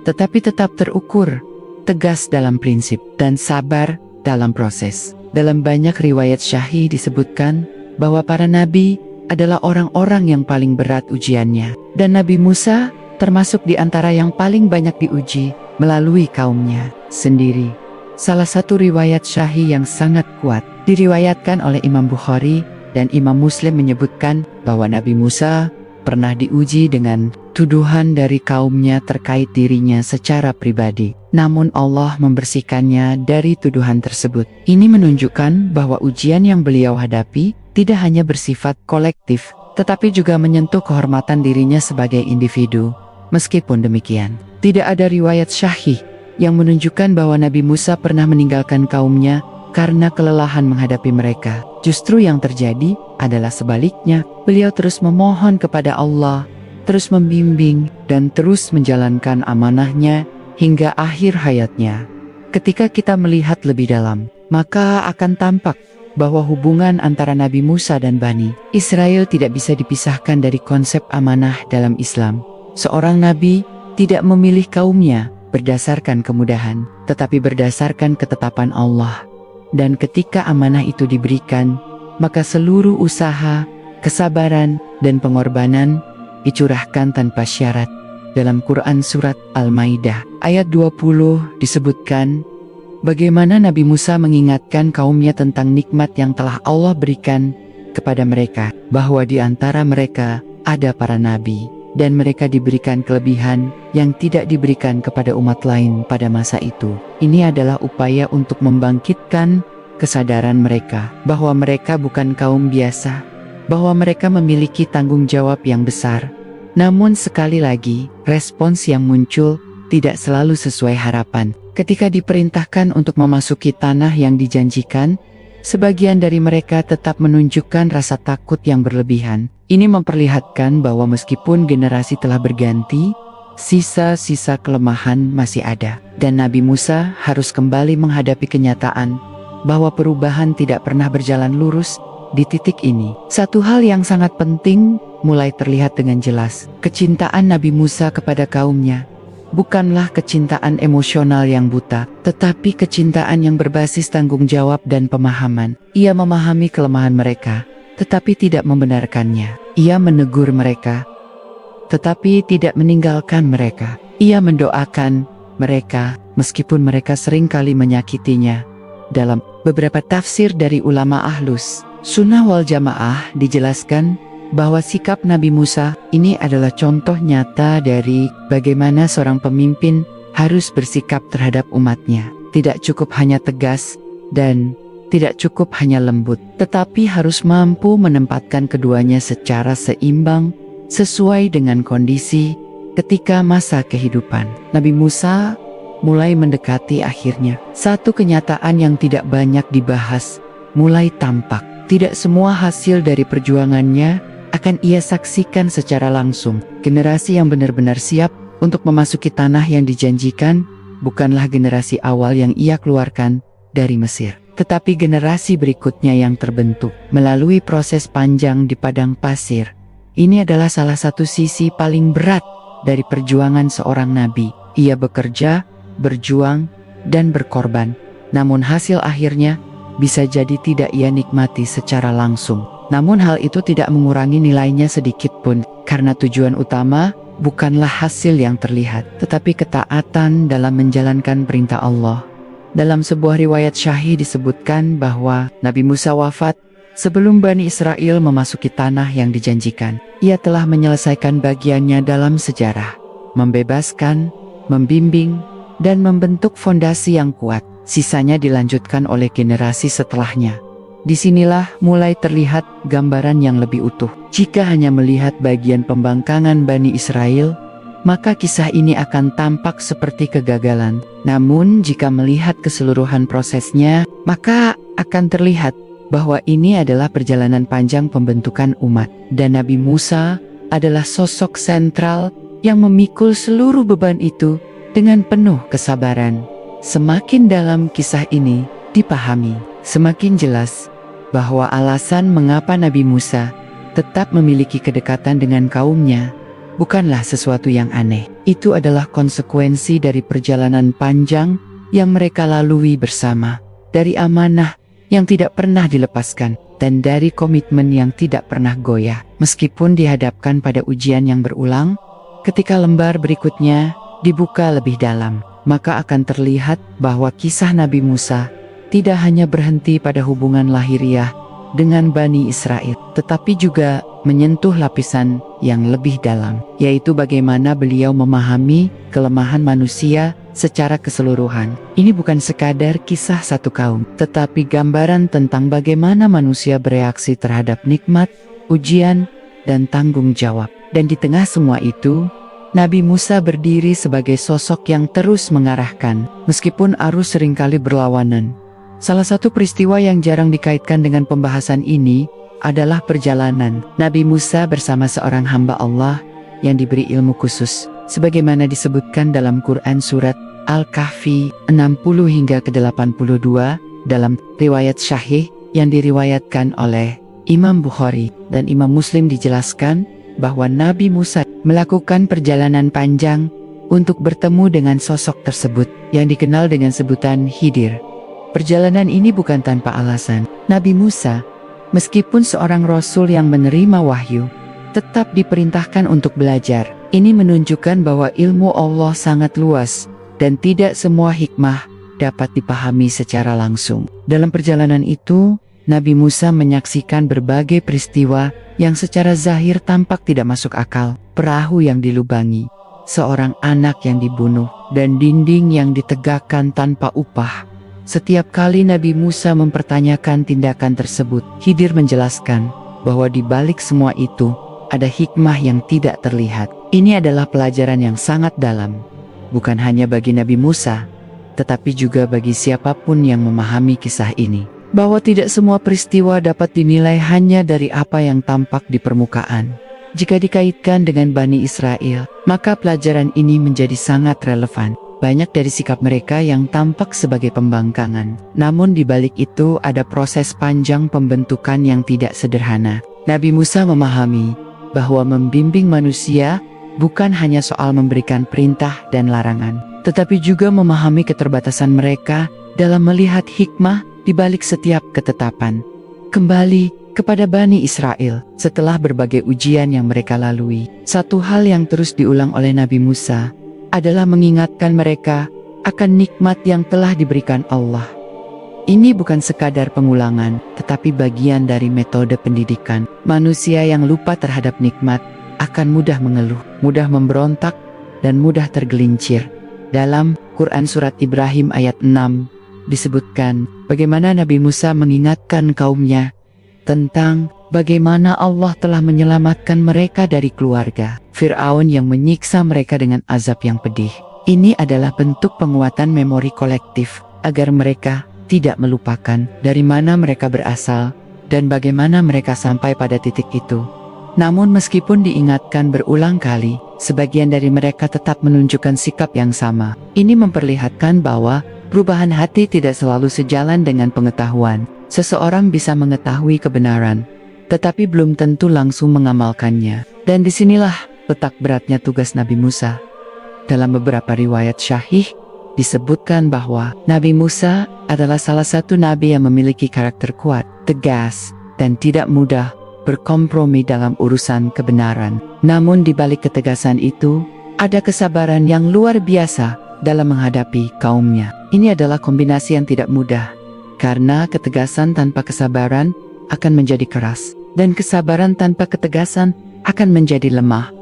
tetapi tetap terukur, tegas dalam prinsip, dan sabar dalam proses. Dalam banyak riwayat syahih disebutkan bahwa para nabi adalah orang-orang yang paling berat ujiannya, dan Nabi Musa termasuk di antara yang paling banyak diuji melalui kaumnya sendiri. Salah satu riwayat syahih yang sangat kuat diriwayatkan oleh Imam Bukhari dan Imam Muslim menyebutkan bahwa Nabi Musa pernah diuji dengan tuduhan dari kaumnya terkait dirinya secara pribadi. Namun Allah membersihkannya dari tuduhan tersebut. Ini menunjukkan bahwa ujian yang beliau hadapi tidak hanya bersifat kolektif, tetapi juga menyentuh kehormatan dirinya sebagai individu. Meskipun demikian, tidak ada riwayat syahih yang menunjukkan bahwa Nabi Musa pernah meninggalkan kaumnya karena kelelahan menghadapi mereka. Justru yang terjadi adalah sebaliknya. Beliau terus memohon kepada Allah, terus membimbing, dan terus menjalankan amanahnya hingga akhir hayatnya. Ketika kita melihat lebih dalam, maka akan tampak bahwa hubungan antara Nabi Musa dan Bani Israel tidak bisa dipisahkan dari konsep amanah dalam Islam. Seorang nabi tidak memilih kaumnya berdasarkan kemudahan, tetapi berdasarkan ketetapan Allah. Dan ketika amanah itu diberikan, maka seluruh usaha, kesabaran, dan pengorbanan dicurahkan tanpa syarat. Dalam Quran Surat Al-Maidah ayat 20 disebutkan bagaimana Nabi Musa mengingatkan kaumnya tentang nikmat yang telah Allah berikan kepada mereka, bahwa di antara mereka ada para nabi, dan mereka diberikan kelebihan yang tidak diberikan kepada umat lain pada masa itu. Ini adalah upaya untuk membangkitkan kesadaran mereka bahwa mereka bukan kaum biasa, bahwa mereka memiliki tanggung jawab yang besar. Namun sekali lagi, respons yang muncul tidak selalu sesuai harapan. Ketika diperintahkan untuk memasuki tanah yang dijanjikan, sebagian dari mereka tetap menunjukkan rasa takut yang berlebihan. Ini memperlihatkan bahwa meskipun generasi telah berganti, sisa-sisa kelemahan masih ada. Dan Nabi Musa harus kembali menghadapi kenyataan bahwa perubahan tidak pernah berjalan lurus di titik ini. Satu hal yang sangat penting mulai terlihat dengan jelas. Kecintaan Nabi Musa kepada kaumnya bukanlah kecintaan emosional yang buta, tetapi kecintaan yang berbasis tanggung jawab dan pemahaman. Ia memahami kelemahan mereka, tetapi tidak membenarkannya. Ia menegur mereka, tetapi tidak meninggalkan mereka. Ia mendoakan mereka, meskipun mereka seringkali menyakitinya. Dalam beberapa tafsir dari ulama Ahlus Sunnah wal Jamaah dijelaskan bahwa sikap Nabi Musa ini adalah contoh nyata dari bagaimana seorang pemimpin harus bersikap terhadap umatnya. Tidak cukup hanya tegas dan tidak cukup hanya lembut, tetapi harus mampu menempatkan keduanya secara seimbang sesuai dengan kondisi ketika masa kehidupan. Nabi Musa mulai mendekati akhirnya. Satu kenyataan yang tidak banyak dibahas mulai tampak. Tidak semua hasil dari perjuangannya akan ia saksikan secara langsung. Generasi yang benar-benar siap untuk memasuki tanah yang dijanjikan bukanlah generasi awal yang ia keluarkan dari Mesir, tetapi generasi berikutnya yang terbentuk melalui proses panjang di padang pasir. Ini adalah salah satu sisi paling berat dari perjuangan seorang nabi. Ia bekerja, berjuang, dan berkorban. Namun hasil akhirnya bisa jadi tidak ia nikmati secara langsung. Namun hal itu tidak mengurangi nilainya sedikit pun, karena tujuan utama bukanlah hasil yang terlihat, tetapi ketaatan dalam menjalankan perintah Allah. Dalam sebuah riwayat syahih disebutkan bahwa Nabi Musa wafat sebelum Bani Israel memasuki tanah yang dijanjikan. Ia telah menyelesaikan bagiannya dalam sejarah, membebaskan, membimbing, dan membentuk fondasi yang kuat. Sisanya dilanjutkan oleh generasi setelahnya. Disinilah mulai terlihat gambaran yang lebih utuh. Jika hanya melihat bagian pembangkangan Bani Israel, maka kisah ini akan tampak seperti kegagalan. Namun jika melihat keseluruhan prosesnya, maka akan terlihat bahwa ini adalah perjalanan panjang pembentukan umat, dan Nabi Musa adalah sosok sentral yang memikul seluruh beban itu dengan penuh kesabaran. Semakin dalam kisah ini dipahami, semakin jelas bahwa alasan mengapa Nabi Musa tetap memiliki kedekatan dengan kaumnya bukanlah sesuatu yang aneh. Itu adalah konsekuensi dari perjalanan panjang yang mereka lalui bersama, dari amanah yang tidak pernah dilepaskan, dan dari komitmen yang tidak pernah goyah. Meskipun dihadapkan pada ujian yang berulang, ketika lembar berikutnya dibuka lebih dalam, maka akan terlihat bahwa kisah Nabi Musa tidak hanya berhenti pada hubungan lahiriah dengan Bani Israel, tetapi juga menyentuh lapisan yang lebih dalam, yaitu bagaimana beliau memahami kelemahan manusia secara keseluruhan. Ini bukan sekadar kisah satu kaum, tetapi gambaran tentang bagaimana manusia bereaksi terhadap nikmat, ujian, dan tanggung jawab. Dan di tengah semua itu, Nabi Musa berdiri sebagai sosok yang terus mengarahkan, meskipun arus seringkali berlawanan. Salah satu peristiwa yang jarang dikaitkan dengan pembahasan ini adalah perjalanan Nabi Musa bersama seorang hamba Allah yang diberi ilmu khusus, sebagaimana disebutkan dalam Quran surat Al-Kahfi 60 hingga ke-82 dalam riwayat Syahih yang diriwayatkan oleh Imam Bukhari dan Imam Muslim. Dijelaskan bahwa Nabi Musa melakukan perjalanan panjang untuk bertemu dengan sosok tersebut yang dikenal dengan sebutan Khidir. Perjalanan ini bukan tanpa alasan. Nabi Musa, meskipun seorang rasul yang menerima wahyu, tetap diperintahkan untuk belajar. Ini menunjukkan bahwa ilmu Allah sangat luas dan tidak semua hikmah dapat dipahami secara langsung. Dalam perjalanan itu, Nabi Musa menyaksikan berbagai peristiwa yang secara zahir tampak tidak masuk akal. Perahu yang dilubangi, seorang anak yang dibunuh, dan dinding yang ditegakkan tanpa upah. Setiap kali Nabi Musa mempertanyakan tindakan tersebut, Khidir menjelaskan bahwa di balik semua itu ada hikmah yang tidak terlihat. Ini adalah pelajaran yang sangat dalam, bukan hanya bagi Nabi Musa, tetapi juga bagi siapapun yang memahami kisah ini, bahwa tidak semua peristiwa dapat dinilai hanya dari apa yang tampak di permukaan. Jika dikaitkan dengan Bani Israel, maka pelajaran ini menjadi sangat relevan. Banyak dari sikap mereka yang tampak sebagai pembangkangan, namun di balik itu ada proses panjang pembentukan yang tidak sederhana. Nabi Musa memahami bahwa membimbing manusia bukan hanya soal memberikan perintah dan larangan, tetapi juga memahami keterbatasan mereka dalam melihat hikmah di balik setiap ketetapan. Kembali kepada Bani Israel, setelah berbagai ujian yang mereka lalui, satu hal yang terus diulang oleh Nabi Musa adalah mengingatkan mereka akan nikmat yang telah diberikan Allah. Ini bukan sekadar pengulangan, tetapi bagian dari metode pendidikan. Manusia yang lupa terhadap nikmat akan mudah mengeluh, mudah memberontak, dan mudah tergelincir. Dalam Quran surat Ibrahim ayat 6 disebutkan bagaimana Nabi Musa mengingatkan kaumnya tentang bagaimana Allah telah menyelamatkan mereka dari keluarga Fir'aun yang menyiksa mereka dengan azab yang pedih. Ini adalah bentuk penguatan memori kolektif agar mereka tidak melupakan dari mana mereka berasal dan bagaimana mereka sampai pada titik itu. Namun meskipun diingatkan berulang kali, sebagian dari mereka tetap menunjukkan sikap yang sama. Ini memperlihatkan bahwa perubahan hati tidak selalu sejalan dengan pengetahuan. Seseorang bisa mengetahui kebenaran, tetapi belum tentu langsung mengamalkannya. Dan disinilah letak beratnya tugas Nabi Musa. Dalam beberapa riwayat syahih, disebutkan bahwa Nabi Musa adalah salah satu nabi yang memiliki karakter kuat, tegas, dan tidak mudah berkompromi dalam urusan kebenaran. Namun di balik ketegasan itu, ada kesabaran yang luar biasa dalam menghadapi kaumnya. Ini adalah kombinasi yang tidak mudah, karena ketegasan tanpa kesabaran akan menjadi keras, dan kesabaran tanpa ketegasan akan menjadi lemah.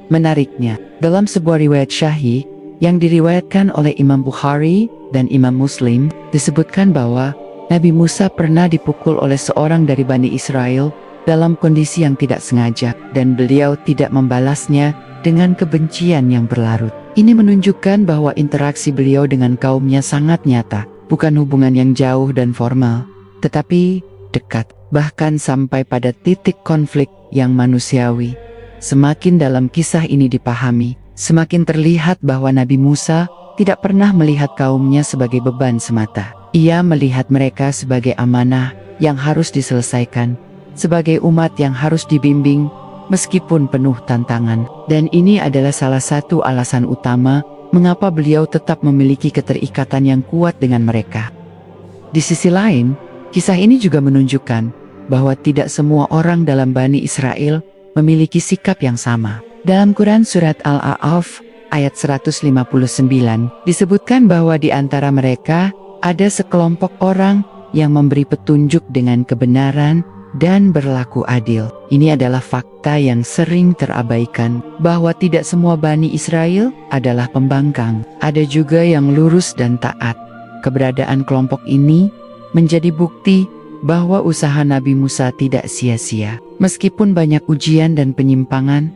Menariknya, dalam sebuah riwayat syahih yang diriwayatkan oleh Imam Bukhari dan Imam Muslim, disebutkan bahwa Nabi Musa pernah dipukul oleh seorang dari Bani Israel dalam kondisi yang tidak sengaja, dan beliau tidak membalasnya dengan kebencian yang berlarut. Ini menunjukkan bahwa interaksi beliau dengan kaumnya sangat nyata, bukan hubungan yang jauh dan formal, tetapi dekat, bahkan sampai pada titik konflik yang manusiawi. Semakin dalam kisah ini dipahami, semakin terlihat bahwa Nabi Musa tidak pernah melihat kaumnya sebagai beban semata. Ia melihat mereka sebagai amanah yang harus diselesaikan, sebagai umat yang harus dibimbing meskipun penuh tantangan. Dan ini adalah salah satu alasan utama mengapa beliau tetap memiliki keterikatan yang kuat dengan mereka. Di sisi lain, kisah ini juga menunjukkan bahwa tidak semua orang dalam Bani Israel memiliki sikap yang sama. Dalam Quran Surat Al-A'raf ayat 159 disebutkan bahwa di antara mereka ada sekelompok orang yang memberi petunjuk dengan kebenaran dan berlaku adil. Ini adalah fakta yang sering terabaikan, bahwa tidak semua Bani Israel adalah pembangkang. Ada juga yang lurus dan taat. Keberadaan kelompok ini menjadi bukti bahwa usaha Nabi Musa tidak sia-sia. Meskipun banyak ujian dan penyimpangan,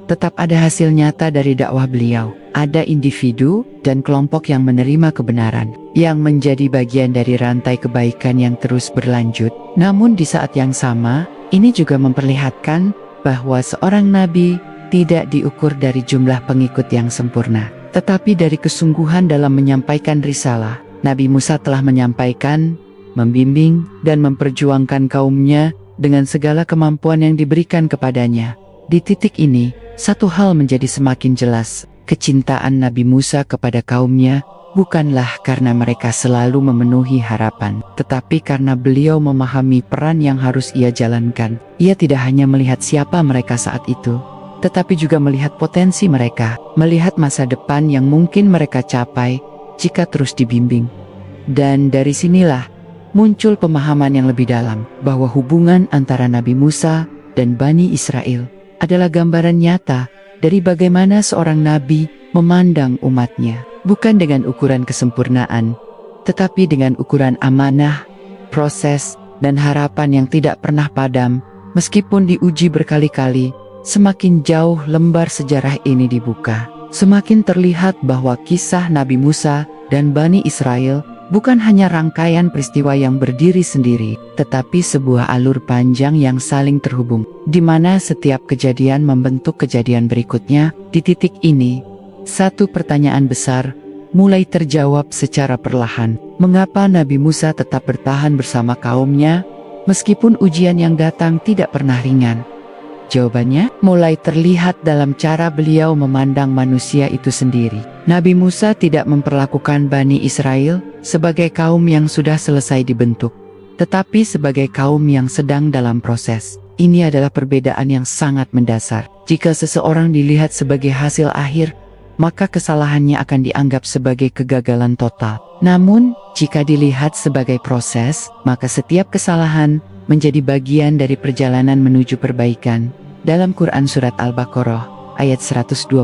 tetap ada hasil nyata dari dakwah beliau. Ada individu dan kelompok yang menerima kebenaran, yang menjadi bagian dari rantai kebaikan yang terus berlanjut. Namun di saat yang sama, ini juga memperlihatkan bahwa seorang nabi tidak diukur dari jumlah pengikut yang sempurna, tetapi dari kesungguhan dalam menyampaikan risalah. Nabi Musa telah menyampaikan, membimbing, dan memperjuangkan kaumnya dengan segala kemampuan yang diberikan kepadanya. Di titik ini, satu hal menjadi semakin jelas. Kecintaan Nabi Musa kepada kaumnya bukanlah karena mereka selalu memenuhi harapan, tetapi karena beliau memahami peran yang harus ia jalankan. Ia tidak hanya melihat siapa mereka saat itu, tetapi juga melihat potensi mereka, melihat masa depan yang mungkin mereka capai jika terus dibimbing. Dan dari sinilah muncul pemahaman yang lebih dalam, bahwa hubungan antara Nabi Musa dan Bani Israel adalah gambaran nyata dari bagaimana seorang nabi memandang umatnya, bukan dengan ukuran kesempurnaan, tetapi dengan ukuran amanah, proses, dan harapan yang tidak pernah padam. Meskipun diuji berkali-kali, semakin jauh lembar sejarah ini dibuka, semakin terlihat bahwa kisah Nabi Musa dan Bani Israel bukan hanya rangkaian peristiwa yang berdiri sendiri, tetapi sebuah alur panjang yang saling terhubung, di mana setiap kejadian membentuk kejadian berikutnya. Di titik ini, satu pertanyaan besar mulai terjawab secara perlahan. Mengapa Nabi Musa tetap bertahan bersama kaumnya, meskipun ujian yang datang tidak pernah ringan? Jawabannya mulai terlihat dalam cara beliau memandang manusia itu sendiri. Nabi Musa tidak memperlakukan Bani Israel sebagai kaum yang sudah selesai dibentuk, tetapi sebagai kaum yang sedang dalam proses. Ini adalah perbedaan yang sangat mendasar. Jika seseorang dilihat sebagai hasil akhir, maka kesalahannya akan dianggap sebagai kegagalan total. Namun, jika dilihat sebagai proses, maka setiap kesalahan menjadi bagian dari perjalanan menuju perbaikan. Dalam Quran Surat Al-Baqarah ayat 122,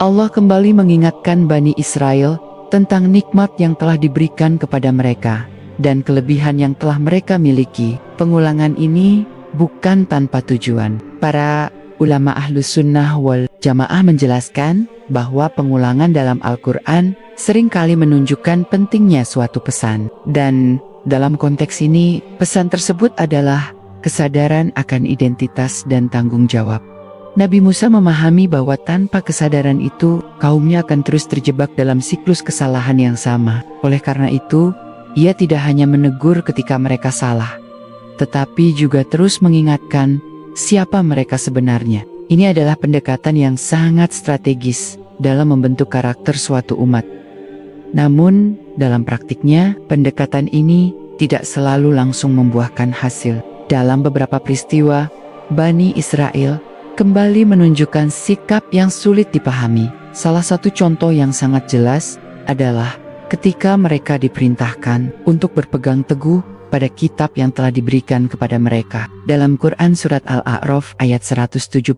Allah kembali mengingatkan Bani Israel tentang nikmat yang telah diberikan kepada mereka dan kelebihan yang telah mereka miliki. Pengulangan ini bukan tanpa tujuan. Para ulama Ahlus Sunnah wal Jamaah menjelaskan bahwa pengulangan dalam Al-Quran seringkali menunjukkan pentingnya suatu pesan. Dan dalam konteks ini, pesan tersebut adalah kesadaran akan identitas dan tanggung jawab. Nabi Musa memahami bahwa tanpa kesadaran itu, kaumnya akan terus terjebak dalam siklus kesalahan yang sama. Oleh karena itu, ia tidak hanya menegur ketika mereka salah, tetapi juga terus mengingatkan siapa mereka sebenarnya. Ini adalah pendekatan yang sangat strategis dalam membentuk karakter suatu umat. Namun, dalam praktiknya, pendekatan ini tidak selalu langsung membuahkan hasil. Dalam beberapa peristiwa, Bani Israel kembali menunjukkan sikap yang sulit dipahami. Salah satu contoh yang sangat jelas adalah ketika mereka diperintahkan untuk berpegang teguh pada kitab yang telah diberikan kepada mereka. Dalam Quran Surat Al-A'raf ayat 171,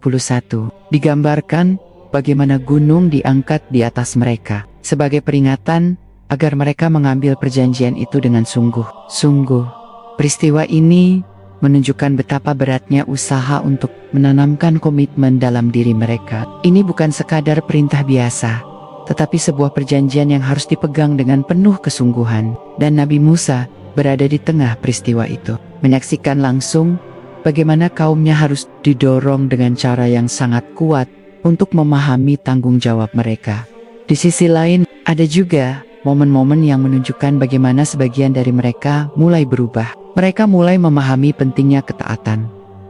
digambarkan bagaimana gunung diangkat di atas mereka sebagai peringatan agar mereka mengambil perjanjian itu dengan sungguh-sungguh. Peristiwa ini menunjukkan betapa beratnya usaha untuk menanamkan komitmen dalam diri mereka. Ini bukan sekadar perintah biasa, tetapi sebuah perjanjian yang harus dipegang dengan penuh kesungguhan. Dan Nabi Musa berada di tengah peristiwa itu, menyaksikan langsung bagaimana kaumnya harus didorong dengan cara yang sangat kuat untuk memahami tanggung jawab mereka. Di sisi lain, ada juga momen-momen yang menunjukkan bagaimana sebagian dari mereka mulai berubah. Mereka mulai memahami pentingnya ketaatan,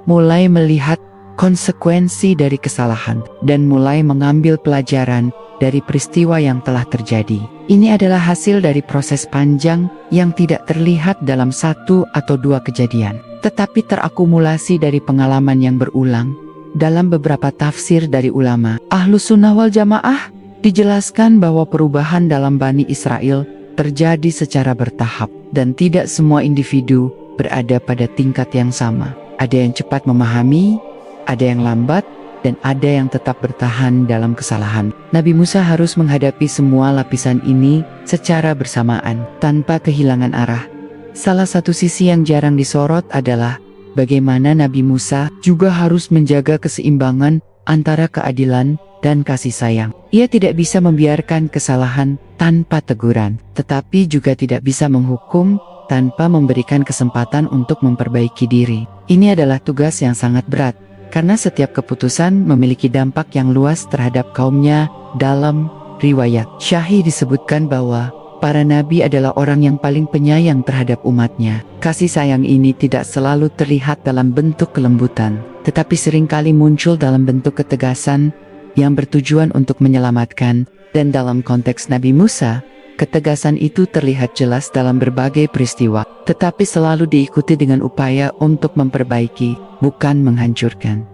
mulai melihat konsekuensi dari kesalahan, dan mulai mengambil pelajaran dari peristiwa yang telah terjadi. Ini adalah hasil dari proses panjang yang tidak terlihat dalam satu atau dua kejadian, tetapi terakumulasi dari pengalaman yang berulang. Dalam beberapa tafsir dari ulama Ahlus Sunnah wal Jamaah, dijelaskan bahwa perubahan dalam Bani Israel terjadi secara bertahap, dan tidak semua individu berada pada tingkat yang sama. Ada yang cepat memahami, ada yang lambat, dan ada yang tetap bertahan dalam kesalahan. Nabi Musa harus menghadapi semua lapisan ini secara bersamaan, tanpa kehilangan arah. Salah satu sisi yang jarang disorot adalah bagaimana Nabi Musa juga harus menjaga keseimbangan antara keadilan dan kasih sayang. Ia tidak bisa membiarkan kesalahan tanpa teguran, tetapi juga tidak bisa menghukum tanpa memberikan kesempatan untuk memperbaiki diri. Ini adalah tugas yang sangat berat, karena setiap keputusan memiliki dampak yang luas terhadap kaumnya. Dalam riwayat Syahih disebutkan bahwa para nabi adalah orang yang paling penyayang terhadap umatnya. Kasih sayang ini tidak selalu terlihat dalam bentuk kelembutan, tetapi seringkali muncul dalam bentuk ketegasan yang bertujuan untuk menyelamatkan. Dan dalam konteks Nabi Musa, ketegasan itu terlihat jelas dalam berbagai peristiwa, tetapi selalu diikuti dengan upaya untuk memperbaiki, bukan menghancurkan.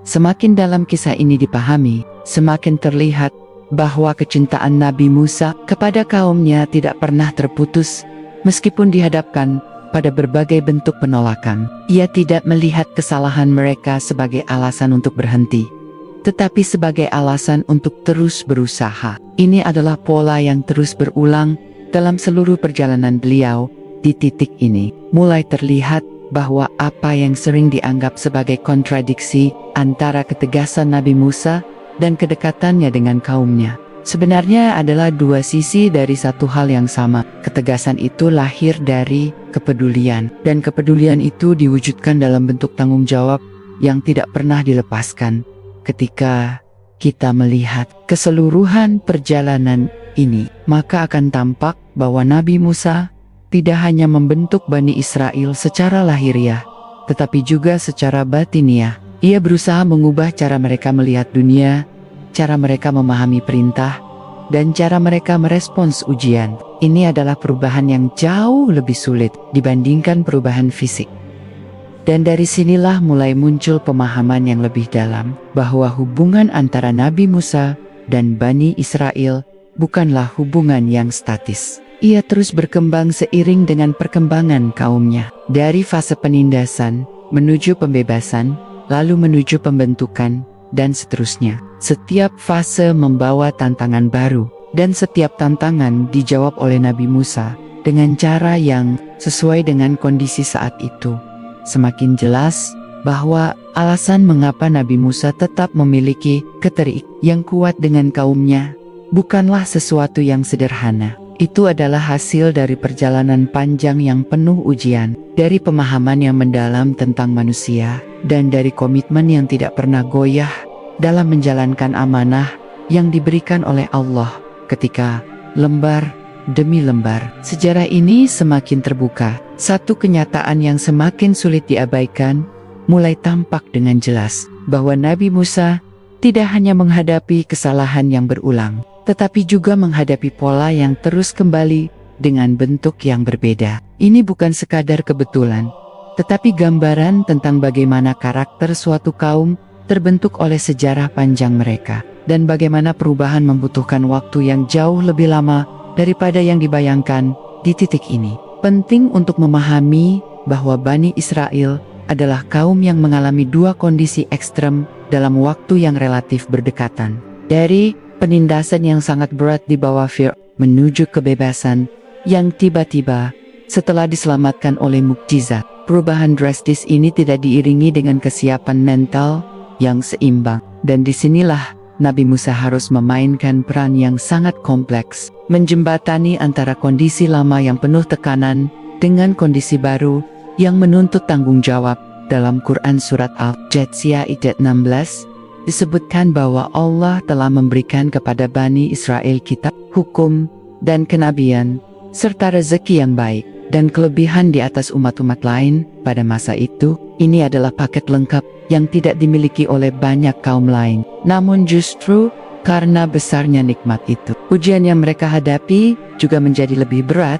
Semakin dalam kisah ini dipahami, semakin terlihat bahwa kecintaan Nabi Musa kepada kaumnya tidak pernah terputus, meskipun dihadapkan pada berbagai bentuk penolakan. Ia tidak melihat kesalahan mereka sebagai alasan untuk berhenti, tetapi sebagai alasan untuk terus berusaha. Ini adalah pola yang terus berulang dalam seluruh perjalanan beliau. Di titik ini, mulai terlihat bahwa apa yang sering dianggap sebagai kontradiksi antara ketegasan Nabi Musa dan kedekatannya dengan kaumnya, sebenarnya adalah dua sisi dari satu hal yang sama. Ketegasan itu lahir dari kepedulian, dan kepedulian itu diwujudkan dalam bentuk tanggung jawab yang tidak pernah dilepaskan. Ketika kita melihat keseluruhan perjalanan ini, maka akan tampak bahwa Nabi Musa tidak hanya membentuk Bani Israel secara lahiriah, tetapi juga secara batiniah. Ia berusaha mengubah cara mereka melihat dunia, cara mereka memahami perintah, dan cara mereka merespons ujian. Ini adalah perubahan yang jauh lebih sulit dibandingkan perubahan fisik. Dan dari sinilah mulai muncul pemahaman yang lebih dalam bahwa hubungan antara Nabi Musa dan Bani Israel bukanlah hubungan yang statis. Ia terus berkembang seiring dengan perkembangan kaumnya, dari fase penindasan menuju pembebasan, lalu menuju pembentukan, dan seterusnya. Setiap fase membawa tantangan baru, dan setiap tantangan dijawab oleh Nabi Musa dengan cara yang sesuai dengan kondisi saat itu. Semakin jelas bahwa alasan mengapa Nabi Musa tetap memiliki keterik yang kuat dengan kaumnya bukanlah sesuatu yang sederhana. Itu adalah hasil dari perjalanan panjang yang penuh ujian, dari pemahaman yang mendalam tentang manusia, dan dari komitmen yang tidak pernah goyah dalam menjalankan amanah yang diberikan oleh Allah. Ketika lembar demi lembar sejarah ini semakin terbuka, satu kenyataan yang semakin sulit diabaikan mulai tampak dengan jelas, bahwa Nabi Musa tidak hanya menghadapi kesalahan yang berulang, tetapi juga menghadapi pola yang terus kembali dengan bentuk yang berbeda. Ini bukan sekadar kebetulan, tetapi gambaran tentang bagaimana karakter suatu kaum terbentuk oleh sejarah panjang mereka, dan bagaimana perubahan membutuhkan waktu yang jauh lebih lama daripada yang dibayangkan. Di titik ini, penting untuk memahami bahwa Bani Israel adalah kaum yang mengalami dua kondisi ekstrem dalam waktu yang relatif berdekatan. Dari penindasan yang sangat berat di bawah Fir'aun menuju kebebasan yang tiba-tiba setelah diselamatkan oleh mukjizat. Perubahan drastis ini tidak diiringi dengan kesiapan mental yang seimbang, dan disinilah Nabi Musa harus memainkan peran yang sangat kompleks, menjembatani antara kondisi lama yang penuh tekanan dengan kondisi baru yang menuntut tanggung jawab. Dalam Quran Surat Al-Jathiyah ayat 16, disebutkan bahwa Allah telah memberikan kepada Bani Israel kitab, hukum, dan kenabian, serta rezeki yang baik, dan kelebihan di atas umat-umat lain pada masa itu. Ini adalah paket lengkap yang tidak dimiliki oleh banyak kaum lain. Namun justru karena besarnya nikmat itu, ujian yang mereka hadapi juga menjadi lebih berat.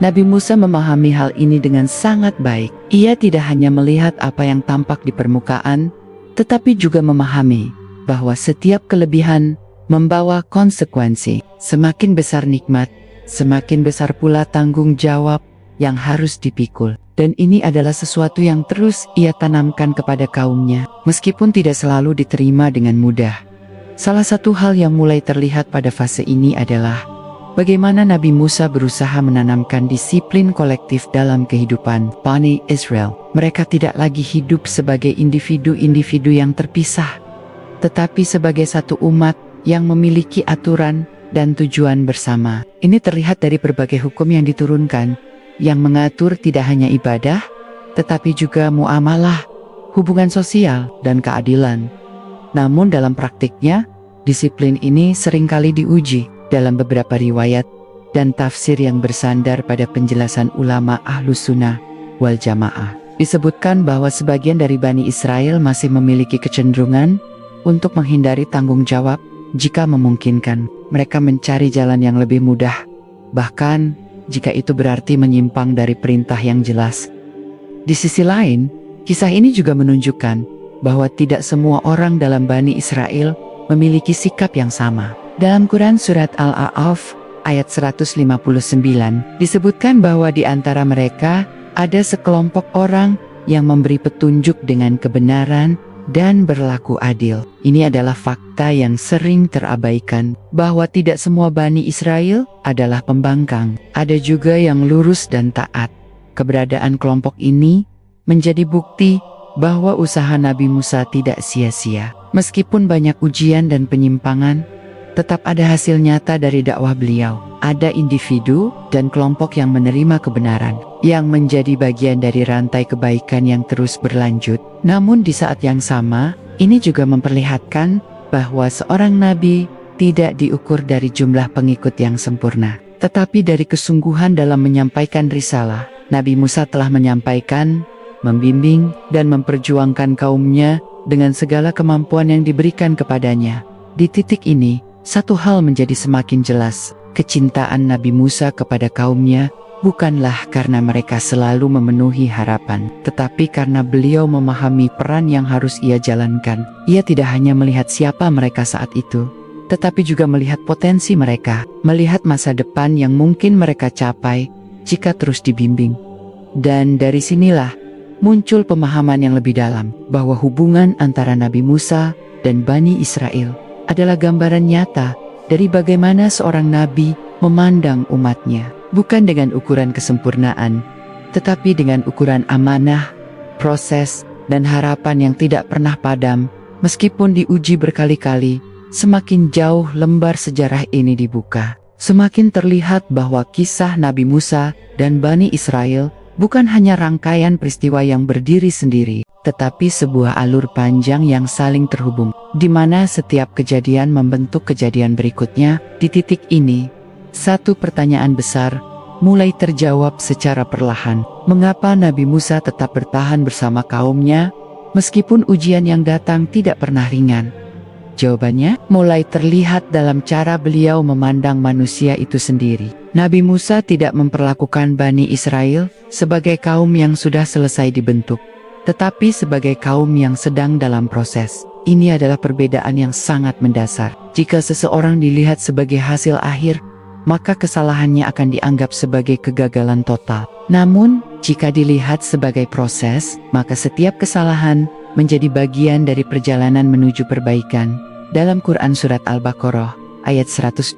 Nabi Musa memahami hal ini dengan sangat baik. Ia tidak hanya melihat apa yang tampak di permukaan, tetapi juga memahami bahwa setiap kelebihan membawa konsekuensi. Semakin besar nikmat, semakin besar pula tanggung jawab yang harus dipikul. Dan ini adalah sesuatu yang terus ia tanamkan kepada kaumnya, meskipun tidak selalu diterima dengan mudah. Salah satu hal yang mulai terlihat pada fase ini adalah bagaimana Nabi Musa berusaha menanamkan disiplin kolektif dalam kehidupan Bani Israel. Mereka tidak lagi hidup sebagai individu-individu yang terpisah, tetapi sebagai satu umat yang memiliki aturan dan tujuan bersama. Ini terlihat dari berbagai hukum yang diturunkan, yang mengatur tidak hanya ibadah, tetapi juga muamalah, hubungan sosial, dan keadilan. Namun dalam praktiknya, disiplin ini seringkali diuji. Dalam beberapa riwayat dan tafsir yang bersandar pada penjelasan ulama Ahlus Sunnah wal Jamaah, disebutkan bahwa sebagian dari Bani Israel masih memiliki kecenderungan untuk menghindari tanggung jawab jika memungkinkan. Mereka mencari jalan yang lebih mudah, bahkan jika itu berarti menyimpang dari perintah yang jelas. Di sisi lain, kisah ini juga menunjukkan bahwa tidak semua orang dalam Bani Israel memiliki sikap yang sama. Dalam Quran Surat Al-A'raf ayat 159 disebutkan bahwa di antara mereka ada sekelompok orang yang memberi petunjuk dengan kebenaran dan berlaku adil. Ini adalah fakta yang sering terabaikan, bahwa tidak semua Bani Israel adalah pembangkang. Ada juga yang lurus dan taat. Keberadaan kelompok ini menjadi bukti bahwa usaha Nabi Musa tidak sia-sia. Meskipun banyak ujian dan penyimpangan, tetap ada hasil nyata dari dakwah beliau. Ada individu dan kelompok yang menerima kebenaran, yang menjadi bagian dari rantai kebaikan yang terus berlanjut. Namun di saat yang sama, ini juga memperlihatkan bahwa seorang nabi tidak diukur dari jumlah pengikut yang sempurna, tetapi dari kesungguhan dalam menyampaikan risalah. Nabi Musa telah menyampaikan, membimbing, dan memperjuangkan kaumnya dengan segala kemampuan yang diberikan kepadanya. Di titik ini, satu hal menjadi semakin jelas, kecintaan Nabi Musa kepada kaumnya bukanlah karena mereka selalu memenuhi harapan, tetapi karena beliau memahami peran yang harus ia jalankan. Ia tidak hanya melihat siapa mereka saat itu, tetapi juga melihat potensi mereka, melihat masa depan yang mungkin mereka capai jika terus dibimbing. Dan dari sinilah muncul pemahaman yang lebih dalam, bahwa hubungan antara Nabi Musa dan Bani Israel adalah gambaran nyata dari bagaimana seorang nabi memandang umatnya, bukan dengan ukuran kesempurnaan, tetapi dengan ukuran amanah, proses, dan harapan yang tidak pernah padam. Meskipun diuji berkali-kali, semakin jauh lembar sejarah ini dibuka, semakin terlihat bahwa kisah Nabi Musa dan Bani Israel bukan hanya rangkaian peristiwa yang berdiri sendiri, tetapi sebuah alur panjang yang saling terhubung, di mana setiap kejadian membentuk kejadian berikutnya. Di titik ini, satu pertanyaan besar mulai terjawab secara perlahan. Mengapa Nabi Musa tetap bertahan bersama kaumnya, meskipun ujian yang datang tidak pernah ringan? Jawabannya mulai terlihat dalam cara beliau memandang manusia itu sendiri. Nabi Musa tidak memperlakukan Bani Israel sebagai kaum yang sudah selesai dibentuk, tetapi sebagai kaum yang sedang dalam proses. Ini adalah perbedaan yang sangat mendasar. Jika seseorang dilihat sebagai hasil akhir, maka kesalahannya akan dianggap sebagai kegagalan total. Namun, jika dilihat sebagai proses, maka setiap kesalahan menjadi bagian dari perjalanan menuju perbaikan. Dalam Quran Surat Al-Baqarah ayat 122,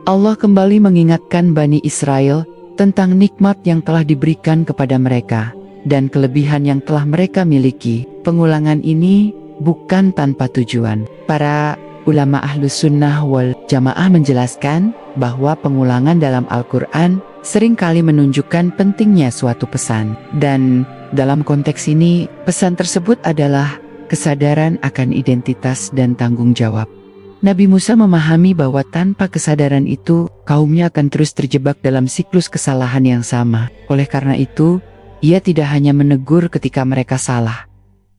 Allah kembali mengingatkan Bani Israel tentang nikmat yang telah diberikan kepada mereka dan kelebihan yang telah mereka miliki. Pengulangan ini bukan tanpa tujuan. Para ulama Ahlus Sunnah wal Jamaah menjelaskan bahwa pengulangan dalam Al-Quran seringkali menunjukkan pentingnya suatu pesan. Dan dalam konteks ini, pesan tersebut adalah kesadaran akan identitas dan tanggung jawab. Nabi Musa memahami bahwa tanpa kesadaran itu, kaumnya akan terus terjebak dalam siklus kesalahan yang sama. Oleh karena itu, ia tidak hanya menegur ketika mereka salah,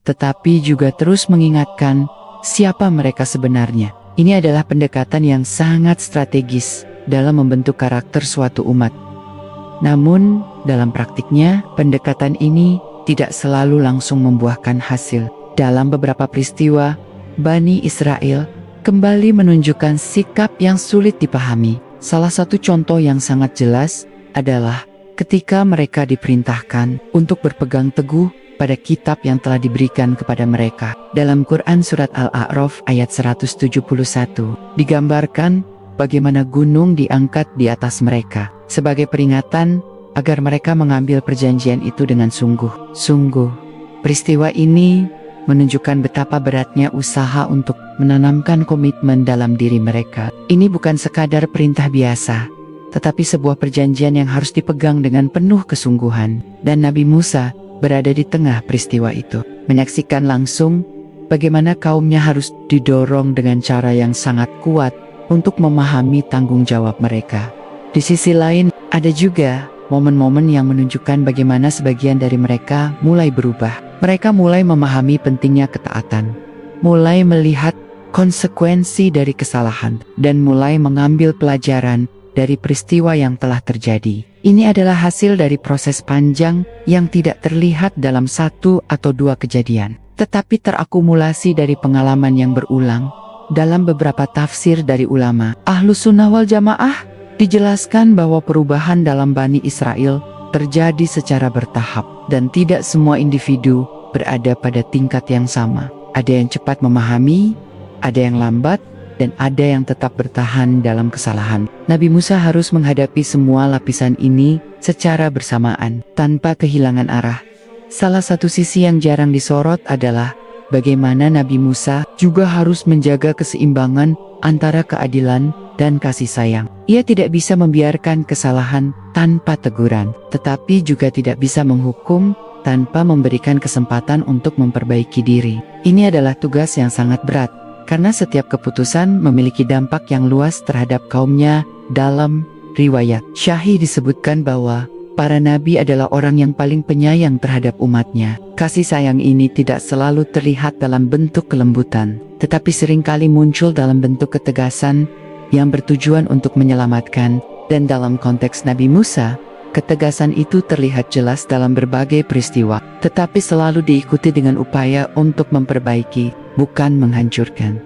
tetapi juga terus mengingatkan siapa mereka sebenarnya. Ini adalah pendekatan yang sangat strategis dalam membentuk karakter suatu umat. Namun, dalam praktiknya, pendekatan ini tidak selalu langsung membuahkan hasil. Dalam beberapa peristiwa, Bani Israel kembali menunjukkan sikap yang sulit dipahami. Salah satu contoh yang sangat jelas adalah ketika mereka diperintahkan untuk berpegang teguh pada kitab yang telah diberikan kepada mereka. Dalam Quran Surat Al-A'raf ayat 171, digambarkan bagaimana gunung diangkat di atas mereka, sebagai peringatan agar mereka mengambil perjanjian itu dengan sungguh-sungguh. Peristiwa ini menunjukkan betapa beratnya usaha untuk menanamkan komitmen dalam diri mereka. Ini bukan sekadar perintah biasa, tetapi sebuah perjanjian yang harus dipegang dengan penuh kesungguhan. Dan Nabi Musa berada di tengah peristiwa itu, menyaksikan langsung bagaimana kaumnya harus didorong dengan cara yang sangat kuat untuk memahami tanggung jawab mereka. Di sisi lain, ada juga momen-momen yang menunjukkan bagaimana sebagian dari mereka mulai berubah. Mereka mulai memahami pentingnya ketaatan, mulai melihat konsekuensi dari kesalahan, dan mulai mengambil pelajaran dari peristiwa yang telah terjadi. Ini adalah hasil dari proses panjang yang tidak terlihat dalam satu atau dua kejadian, tetapi terakumulasi dari pengalaman yang berulang. Dalam beberapa tafsir dari ulama Ahlus Sunnah wal Jamaah, dijelaskan bahwa perubahan dalam Bani Israel terjadi secara bertahap, dan tidak semua individu berada pada tingkat yang sama. Ada yang cepat memahami, ada yang lambat, dan ada yang tetap bertahan dalam kesalahan. Nabi Musa harus menghadapi semua lapisan ini secara bersamaan, tanpa kehilangan arah. Salah satu sisi yang jarang disorot adalah bagaimana Nabi Musa juga harus menjaga keseimbangan antara keadilan dan kasih sayang. Ia tidak bisa membiarkan kesalahan tanpa teguran, tetapi juga tidak bisa menghukum tanpa memberikan kesempatan untuk memperbaiki diri. Ini adalah tugas yang sangat berat, karena setiap keputusan memiliki dampak yang luas terhadap kaumnya. Dalam riwayat Syahih disebutkan bahwa para nabi adalah orang yang paling penyayang terhadap umatnya. Kasih sayang ini tidak selalu terlihat dalam bentuk kelembutan, tetapi seringkali muncul dalam bentuk ketegasan yang bertujuan untuk menyelamatkan. Dan dalam konteks Nabi Musa, ketegasan itu terlihat jelas dalam berbagai peristiwa, tetapi selalu diikuti dengan upaya untuk memperbaiki, bukan menghancurkan.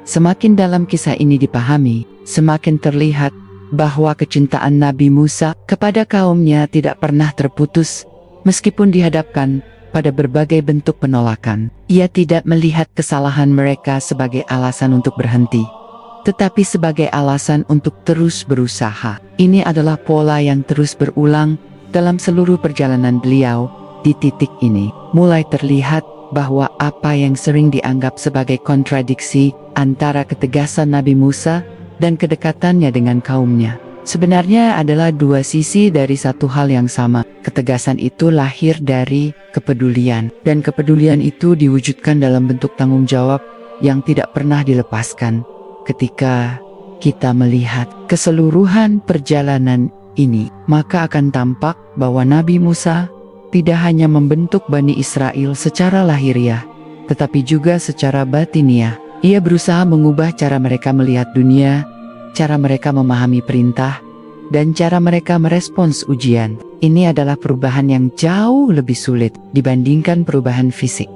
Semakin dalam kisah ini dipahami, semakin terlihat bahwa kecintaan Nabi Musa kepada kaumnya tidak pernah terputus, meskipun dihadapkan pada berbagai bentuk penolakan. Ia tidak melihat kesalahan mereka sebagai alasan untuk berhenti, tetapi sebagai alasan untuk terus berusaha. Ini adalah pola yang terus berulang dalam seluruh perjalanan beliau. Di titik ini, mulai terlihat bahwa apa yang sering dianggap sebagai kontradiksi antara ketegasan Nabi Musa dan kedekatannya dengan kaumnya, sebenarnya adalah dua sisi dari satu hal yang sama. Ketegasan itu lahir dari kepedulian, dan kepedulian itu diwujudkan dalam bentuk tanggung jawab yang tidak pernah dilepaskan. Ketika kita melihat keseluruhan perjalanan ini, maka akan tampak bahwa Nabi Musa tidak hanya membentuk Bani Israel secara lahiriah, tetapi juga secara batiniah. Ia berusaha mengubah cara mereka melihat dunia, cara mereka memahami perintah, dan cara mereka merespons ujian. Ini adalah perubahan yang jauh lebih sulit dibandingkan perubahan fisik.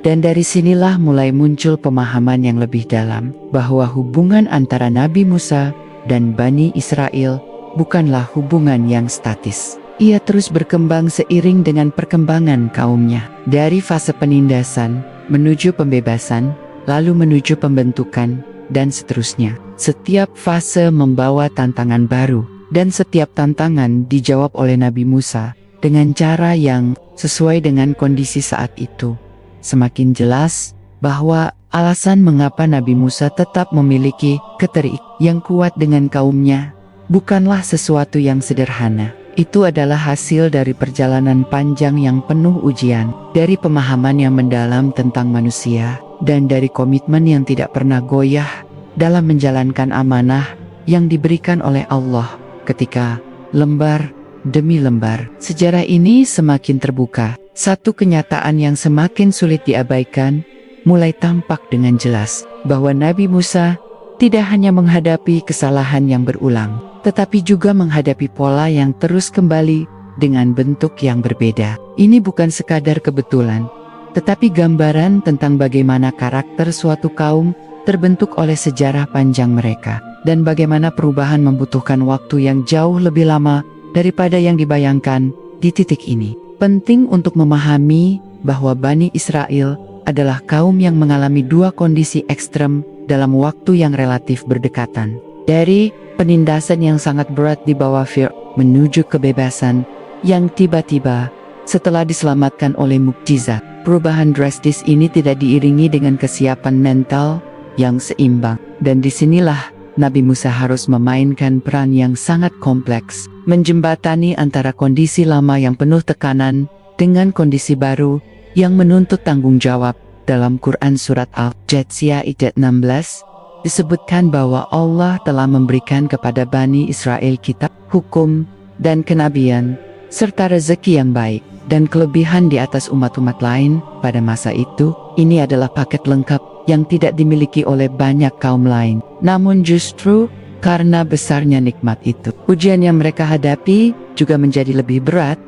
Dan dari sinilah mulai muncul pemahaman yang lebih dalam bahwa hubungan antara Nabi Musa dan Bani Israel bukanlah hubungan yang statis. Ia terus berkembang seiring dengan perkembangan kaumnya, dari fase penindasan menuju pembebasan, lalu menuju pembentukan, dan seterusnya. Setiap fase membawa tantangan baru, dan setiap tantangan dijawab oleh Nabi Musa dengan cara yang sesuai dengan kondisi saat itu. Semakin jelas bahwa alasan mengapa Nabi Musa tetap memiliki keterik yang kuat dengan kaumnya bukanlah sesuatu yang sederhana. Itu adalah hasil dari perjalanan panjang yang penuh ujian, dari pemahaman yang mendalam tentang manusia, dan dari komitmen yang tidak pernah goyah dalam menjalankan amanah yang diberikan oleh Allah. Ketika lembar demi lembar sejarah ini semakin terbuka, satu kenyataan yang semakin sulit diabaikan mulai tampak dengan jelas, bahwa Nabi Musa tidak hanya menghadapi kesalahan yang berulang, tetapi juga menghadapi pola yang terus kembali dengan bentuk yang berbeda. Ini bukan sekadar kebetulan, tetapi gambaran tentang bagaimana karakter suatu kaum terbentuk oleh sejarah panjang mereka, dan bagaimana perubahan membutuhkan waktu yang jauh lebih lama daripada yang dibayangkan di titik ini. Penting untuk memahami bahwa Bani Israel adalah kaum yang mengalami dua kondisi ekstrem dalam waktu yang relatif berdekatan. Dari penindasan yang sangat berat di bawah Fir'aun menuju kebebasan yang tiba-tiba setelah diselamatkan oleh mukjizat. Perubahan drastis ini tidak diiringi dengan kesiapan mental yang seimbang, dan disinilah Nabi Musa harus memainkan peran yang sangat kompleks, menjembatani antara kondisi lama yang penuh tekanan dengan kondisi baru yang menuntut tanggung jawab. Dalam Quran Surat Al-Jathiyah ayat 16, disebutkan bahwa Allah telah memberikan kepada Bani Israel kitab, hukum, dan kenabian, serta rezeki yang baik, dan kelebihan di atas umat-umat lain pada masa itu. Ini adalah paket lengkap yang tidak dimiliki oleh banyak kaum lain. Namun justru karena besarnya nikmat itu, ujian yang mereka hadapi juga menjadi lebih berat.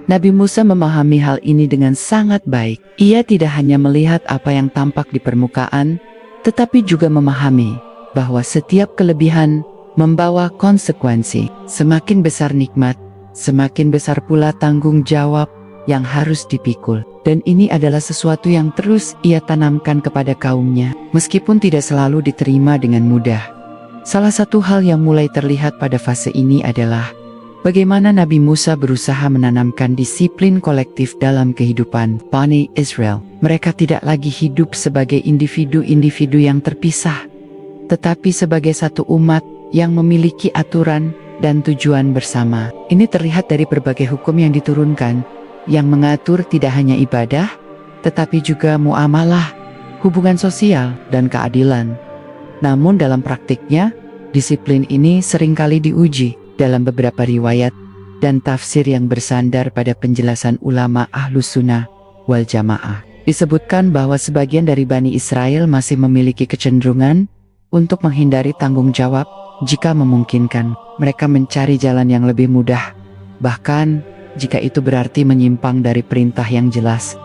Nabi Musa memahami hal ini dengan sangat baik. Ia tidak hanya melihat apa yang tampak di permukaan, tetapi juga memahami bahwa setiap kelebihan membawa konsekuensi. Semakin besar nikmat, semakin besar pula tanggung jawab yang harus dipikul. Dan ini adalah sesuatu yang terus ia tanamkan kepada kaumnya, meskipun tidak selalu diterima dengan mudah. Salah satu hal yang mulai terlihat pada fase ini adalah bagaimana Nabi Musa berusaha menanamkan disiplin kolektif dalam kehidupan Bani Israel. Mereka tidak lagi hidup sebagai individu-individu yang terpisah, tetapi sebagai satu umat yang memiliki aturan dan tujuan bersama. Ini terlihat dari berbagai hukum yang diturunkan, yang mengatur tidak hanya ibadah, tetapi juga muamalah, hubungan sosial, dan keadilan. Namun dalam praktiknya, disiplin ini seringkali diuji. Dalam beberapa riwayat dan tafsir yang bersandar pada penjelasan ulama Ahlus Sunnah wal Jamaah, disebutkan bahwa sebagian dari Bani Israel masih memiliki kecenderungan untuk menghindari tanggung jawab. Jika memungkinkan, mereka mencari jalan yang lebih mudah, bahkan jika itu berarti menyimpang dari perintah yang jelas.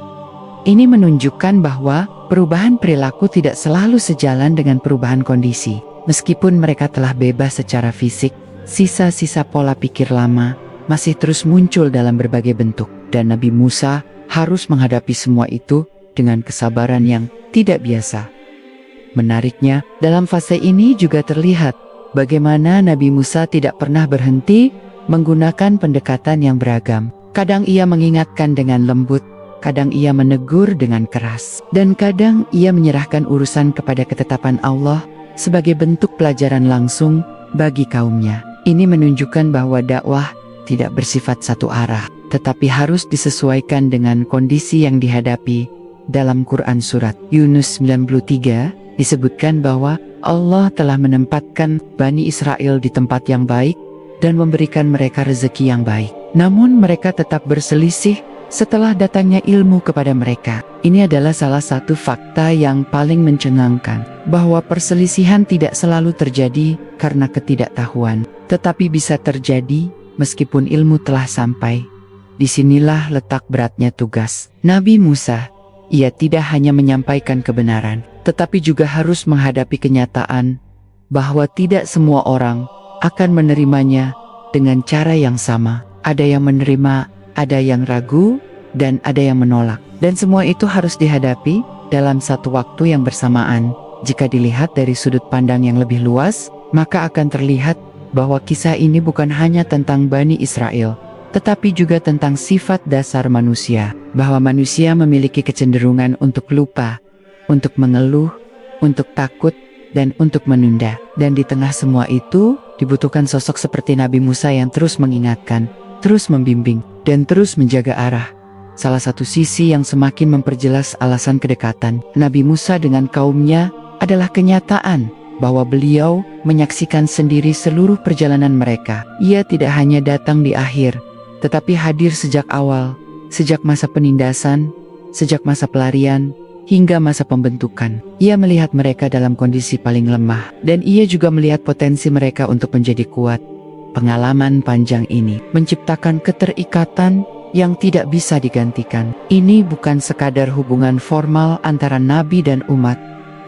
Ini menunjukkan bahwa perubahan perilaku tidak selalu sejalan dengan perubahan kondisi. Meskipun mereka telah bebas secara fisik, sisa-sisa pola pikir lama masih terus muncul dalam berbagai bentuk, dan Nabi Musa harus menghadapi semua itu dengan kesabaran yang tidak biasa. Menariknya, dalam fase ini juga terlihat bagaimana Nabi Musa tidak pernah berhenti menggunakan pendekatan yang beragam. Kadang ia mengingatkan dengan lembut, kadang ia menegur dengan keras, dan kadang ia menyerahkan urusan kepada ketetapan Allah sebagai bentuk pelajaran langsung bagi kaumnya. Ini menunjukkan bahwa dakwah tidak bersifat satu arah, tetapi harus disesuaikan dengan kondisi yang dihadapi. Dalam Quran Surat Yunus 93, disebutkan bahwa Allah telah menempatkan Bani Israel di tempat yang baik dan memberikan mereka rezeki yang baik. Namun mereka tetap berselisih setelah datangnya ilmu kepada mereka. Ini adalah salah satu fakta yang paling mencengangkan, bahwa perselisihan tidak selalu terjadi karena ketidaktahuan, tetapi bisa terjadi meskipun ilmu telah sampai. Disinilah letak beratnya tugas Nabi Musa. Ia tidak hanya menyampaikan kebenaran, tetapi juga harus menghadapi kenyataan bahwa tidak semua orang akan menerimanya dengan cara yang sama. Ada yang menerima, ada yang ragu, dan ada yang menolak. Dan semua itu harus dihadapi dalam satu waktu yang bersamaan. Jika dilihat dari sudut pandang yang lebih luas, maka akan terlihat bahwa kisah ini bukan hanya tentang Bani Israel, tetapi juga tentang sifat dasar manusia. Bahwa manusia memiliki kecenderungan untuk lupa, untuk mengeluh, untuk takut, dan untuk menunda. Dan di tengah semua itu, dibutuhkan sosok seperti Nabi Musa yang terus mengingatkan, terus membimbing, dan terus menjaga arah. Salah satu sisi yang semakin memperjelas alasan kedekatan Nabi Musa dengan kaumnya adalah kenyataan bahwa beliau menyaksikan sendiri seluruh perjalanan mereka. Ia tidak hanya datang di akhir, tetapi hadir sejak awal, sejak masa penindasan, sejak masa pelarian, hingga masa pembentukan. Ia melihat mereka dalam kondisi paling lemah, dan ia juga melihat potensi mereka untuk menjadi kuat. Pengalaman panjang ini menciptakan keterikatan yang tidak bisa digantikan. Ini bukan sekadar hubungan formal antara nabi dan umat,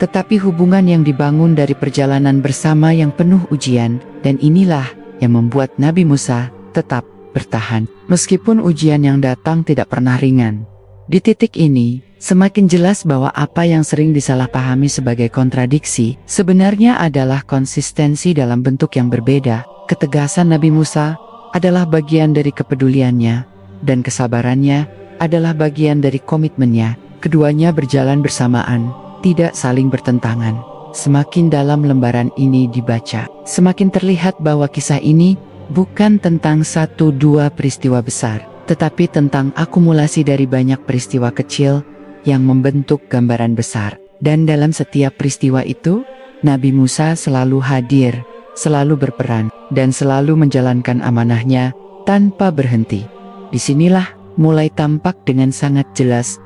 tetapi hubungan yang dibangun dari perjalanan bersama yang penuh ujian, dan inilah yang membuat Nabi Musa tetap bertahan. Meskipun ujian yang datang tidak pernah ringan. Di titik ini, semakin jelas bahwa apa yang sering disalahpahami sebagai kontradiksi, sebenarnya adalah konsistensi dalam bentuk yang berbeda. Ketegasan Nabi Musa adalah bagian dari kepeduliannya, dan kesabarannya adalah bagian dari komitmennya. Keduanya berjalan bersamaan, tidak saling bertentangan. Semakin dalam lembaran ini dibaca, semakin terlihat bahwa kisah ini bukan tentang satu dua peristiwa besar, tetapi tentang akumulasi dari banyak peristiwa kecil yang membentuk gambaran besar. Dan dalam setiap peristiwa itu, Nabi Musa selalu hadir, selalu berperan, dan selalu menjalankan amanahnya tanpa berhenti. Disinilah mulai tampak dengan sangat jelas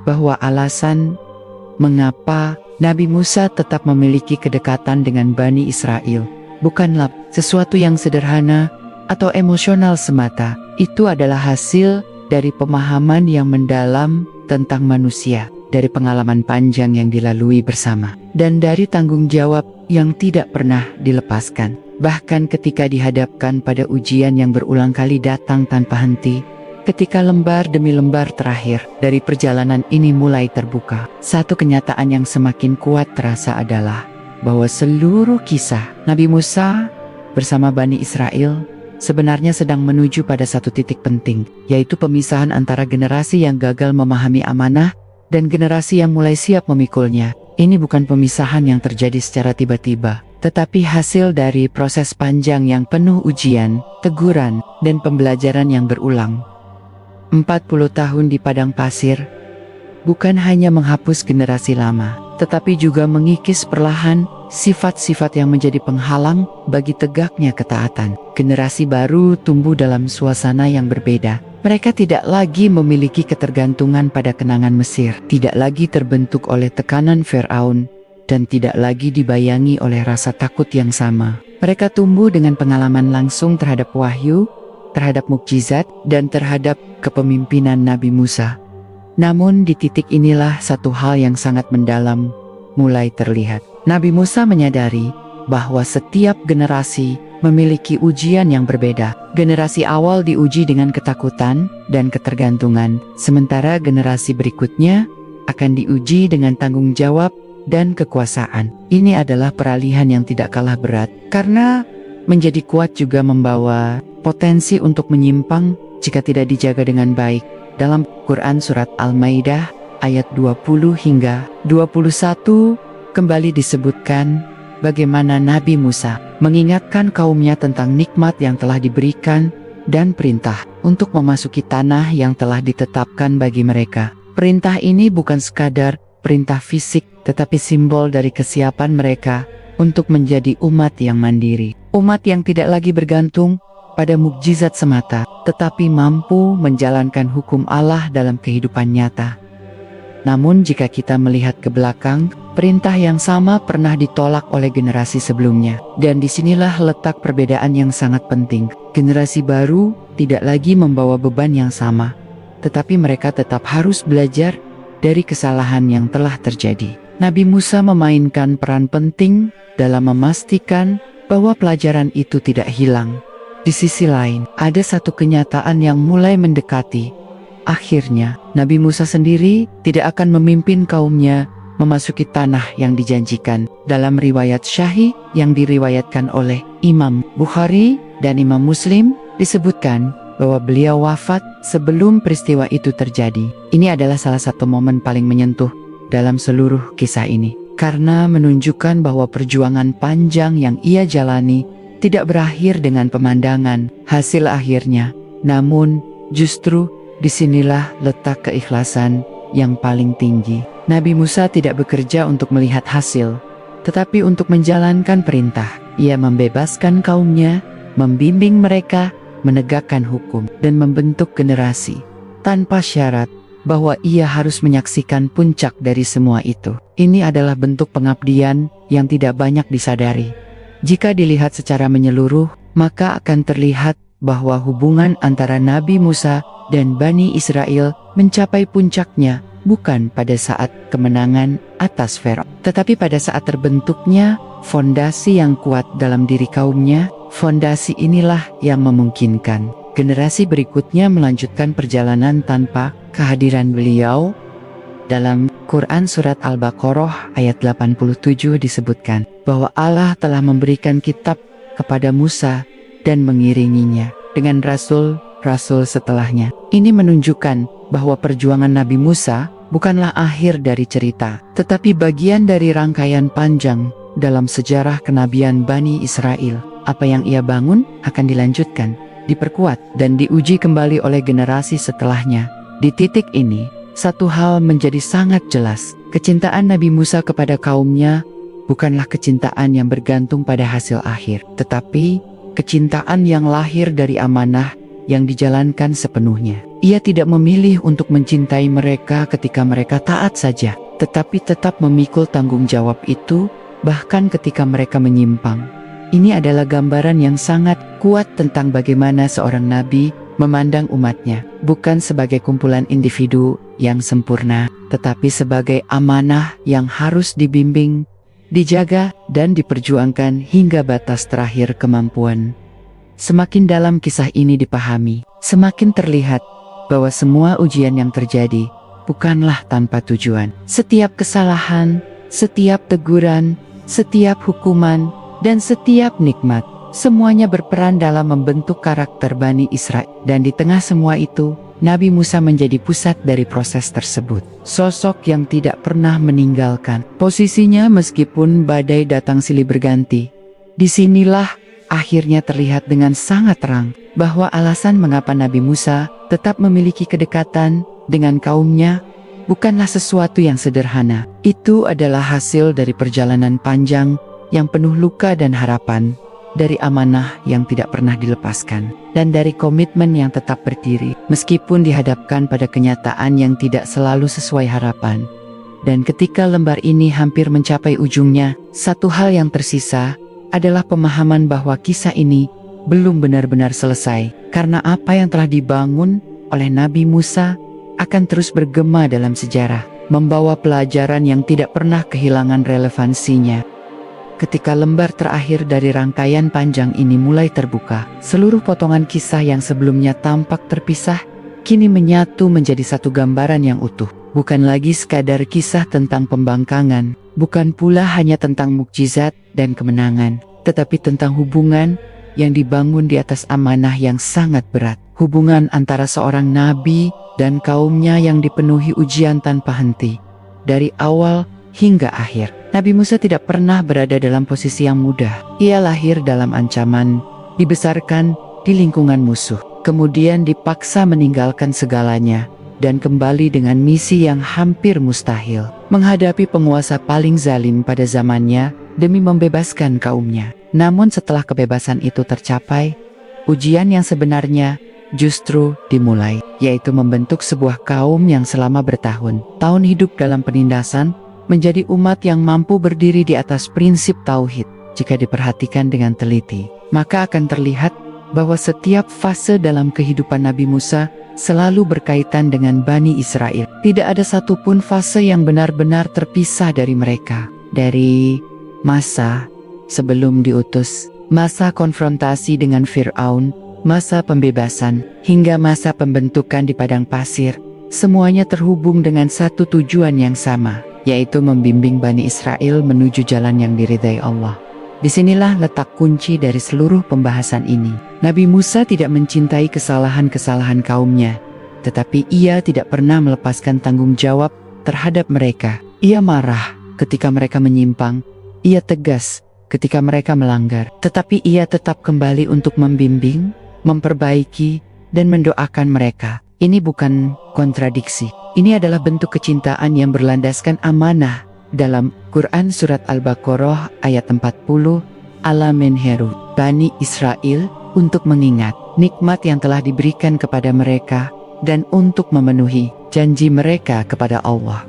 bahwa alasan mengapa Nabi Musa tetap memiliki kedekatan dengan Bani Israel bukanlah sesuatu yang sederhana atau emosional semata. Itu adalah hasil dari pemahaman yang mendalam tentang manusia, dari pengalaman panjang yang dilalui bersama, dan dari tanggung jawab yang tidak pernah dilepaskan. Bahkan ketika dihadapkan pada ujian yang berulang kali datang tanpa henti, ketika lembar demi lembar terakhir dari perjalanan ini mulai terbuka, satu kenyataan yang semakin kuat terasa adalah bahwa seluruh kisah Nabi Musa bersama Bani Israel sebenarnya sedang menuju pada satu titik penting, yaitu pemisahan antara generasi yang gagal memahami amanah dan generasi yang mulai siap memikulnya. Ini bukan pemisahan yang terjadi secara tiba-tiba, tetapi hasil dari proses panjang yang penuh ujian, teguran, dan pembelajaran yang berulang. 40 tahun di padang pasir bukan hanya menghapus generasi lama, tetapi juga mengikis perlahan sifat-sifat yang menjadi penghalang bagi tegaknya ketaatan. Generasi baru tumbuh dalam suasana yang berbeda. Mereka tidak lagi memiliki ketergantungan pada kenangan Mesir, tidak lagi terbentuk oleh tekanan Firaun, dan tidak lagi dibayangi oleh rasa takut yang sama. Mereka tumbuh dengan pengalaman langsung terhadap wahyu, terhadap mukjizat, dan terhadap kepemimpinan Nabi Musa. Namun di titik inilah satu hal yang sangat mendalam mulai terlihat. Nabi Musa menyadari bahwa setiap generasi memiliki ujian yang berbeda. Generasi awal diuji dengan ketakutan dan ketergantungan, sementara generasi berikutnya akan diuji dengan tanggung jawab dan kekuasaan. Ini adalah peralihan yang tidak kalah berat, karena menjadi kuat juga membawa potensi untuk menyimpang jika tidak dijaga dengan baik. Dalam Quran Surat Al-Maidah ayat 20 hingga 21 kembali disebutkan bagaimana Nabi Musa mengingatkan kaumnya tentang nikmat yang telah diberikan dan perintah untuk memasuki tanah yang telah ditetapkan bagi mereka. Perintah ini bukan sekadar perintah fisik, tetapi simbol dari kesiapan mereka untuk menjadi umat yang mandiri. Umat yang tidak lagi bergantung pada mukjizat semata, tetapi mampu menjalankan hukum Allah dalam kehidupan nyata. Namun jika kita melihat ke belakang, perintah yang sama pernah ditolak oleh generasi sebelumnya. Dan disinilah letak perbedaan yang sangat penting. Generasi baru tidak lagi membawa beban yang sama, tetapi mereka tetap harus belajar dari kesalahan yang telah terjadi. Nabi Musa memainkan peran penting dalam memastikan bahwa pelajaran itu tidak hilang. Di sisi lain, ada satu kenyataan yang mulai mendekati. Akhirnya, Nabi Musa sendiri tidak akan memimpin kaumnya memasuki tanah yang dijanjikan. Dalam riwayat Syahih yang diriwayatkan oleh Imam Bukhari dan Imam Muslim, disebutkan bahwa beliau wafat sebelum peristiwa itu terjadi. Ini adalah salah satu momen paling menyentuh dalam seluruh kisah ini. karena menunjukkan bahwa perjuangan panjang yang ia jalani tidak berakhir dengan pemandangan hasil akhirnya. Namun, justru disinilah letak keikhlasan yang paling tinggi. Nabi Musa tidak bekerja untuk melihat hasil, tetapi untuk menjalankan perintah. Ia membebaskan kaumnya, membimbing mereka, menegakkan hukum, dan membentuk generasi tanpa syarat bahwa ia harus menyaksikan puncak dari semua itu. Ini adalah bentuk pengabdian yang tidak banyak disadari. Jika dilihat secara menyeluruh, maka akan terlihat bahwa hubungan antara Nabi Musa dan Bani Israel mencapai puncaknya bukan pada saat kemenangan atas Firaun, tetapi pada saat terbentuknya fondasi yang kuat dalam diri kaumnya. Fondasi inilah yang memungkinkan generasi berikutnya melanjutkan perjalanan tanpa kehadiran beliau. Dalam Quran Surat Al-Baqarah ayat 87 disebutkan bahwa Allah telah memberikan kitab kepada Musa dan mengiringinya dengan rasul-rasul setelahnya. Ini menunjukkan bahwa perjuangan Nabi Musa bukanlah akhir dari cerita, tetapi bagian dari rangkaian panjang dalam sejarah kenabian Bani Israel. Apa yang ia bangun akan dilanjutkan, diperkuat, dan diuji kembali oleh generasi setelahnya. Di titik ini, satu hal menjadi sangat jelas. Kecintaan Nabi Musa kepada kaumnya bukanlah kecintaan yang bergantung pada hasil akhir, tetapi kecintaan yang lahir dari amanah yang dijalankan sepenuhnya. Ia tidak memilih untuk mencintai mereka ketika mereka taat saja, tetapi tetap memikul tanggung jawab itu, bahkan ketika mereka menyimpang. Ini adalah gambaran yang sangat kuat tentang bagaimana seorang nabi memandang umatnya, bukan sebagai kumpulan individu yang sempurna, tetapi sebagai amanah yang harus dibimbing, dijaga, dan diperjuangkan hingga batas terakhir kemampuan. Semakin dalam kisah ini dipahami, semakin terlihat bahwa semua ujian yang terjadi bukanlah tanpa tujuan. Setiap kesalahan, setiap teguran, setiap hukuman, dan setiap nikmat, semuanya berperan dalam membentuk karakter Bani Israel. Dan di tengah semua itu, Nabi Musa menjadi pusat dari proses tersebut. Sosok yang tidak pernah meninggalkan posisinya meskipun badai datang silih berganti. Disinilah akhirnya terlihat dengan sangat terang bahwa alasan mengapa Nabi Musa tetap memiliki kedekatan dengan kaumnya bukanlah sesuatu yang sederhana. Itu adalah hasil dari perjalanan panjang yang penuh luka dan harapan, dari amanah yang tidak pernah dilepaskan, dan dari komitmen yang tetap berdiri meskipun dihadapkan pada kenyataan yang tidak selalu sesuai harapan. Dan ketika lembar ini hampir mencapai ujungnya, satu hal yang tersisa adalah pemahaman bahwa kisah ini belum benar-benar selesai, karena apa yang telah dibangun oleh Nabi Musa akan terus bergema dalam sejarah, membawa pelajaran yang tidak pernah kehilangan relevansinya. Ketika lembar terakhir dari rangkaian panjang ini mulai terbuka, seluruh potongan kisah yang sebelumnya tampak terpisah, kini menyatu menjadi satu gambaran yang utuh. Bukan lagi sekadar kisah tentang pembangkangan, bukan pula hanya tentang mukjizat dan kemenangan, tetapi tentang hubungan yang dibangun di atas amanah yang sangat berat. Hubungan antara seorang nabi dan kaumnya yang dipenuhi ujian tanpa henti, dari awal hingga akhir. Nabi Musa tidak pernah berada dalam posisi yang mudah. Ia lahir dalam ancaman, dibesarkan di lingkungan musuh, kemudian dipaksa meninggalkan segalanya, dan kembali dengan misi yang hampir mustahil, menghadapi penguasa paling zalim pada zamannya demi membebaskan kaumnya. Namun setelah kebebasan itu tercapai, ujian yang sebenarnya justru dimulai, yaitu membentuk sebuah kaum yang selama bertahun-tahun hidup dalam penindasan, menjadi umat yang mampu berdiri di atas prinsip tauhid. Jika diperhatikan dengan teliti, maka akan terlihat bahwa setiap fase dalam kehidupan Nabi Musa selalu berkaitan dengan Bani Israel. Tidak ada satupun fase yang benar-benar terpisah dari mereka. Dari masa sebelum diutus, masa konfrontasi dengan Firaun, masa pembebasan, hingga masa pembentukan di padang pasir, semuanya terhubung dengan satu tujuan yang sama, yaitu membimbing Bani Israel menuju jalan yang diridai Allah. Disinilah letak kunci dari seluruh pembahasan ini. Nabi Musa tidak mencintai kesalahan-kesalahan kaumnya, tetapi ia tidak pernah melepaskan tanggung jawab terhadap mereka. Ia marah, ketika mereka menyimpang. Ia tegas ketika mereka melanggar. Tetapi ia tetap kembali untuk membimbing, memperbaiki, dan mendoakan mereka. Ini bukan kontradiksi. Ini adalah bentuk kecintaan yang berlandaskan amanah. Dalam Quran Surat Al-Baqarah ayat 40, Allah menyeru Bani Israel untuk mengingat nikmat yang telah diberikan kepada mereka dan untuk memenuhi janji mereka kepada Allah.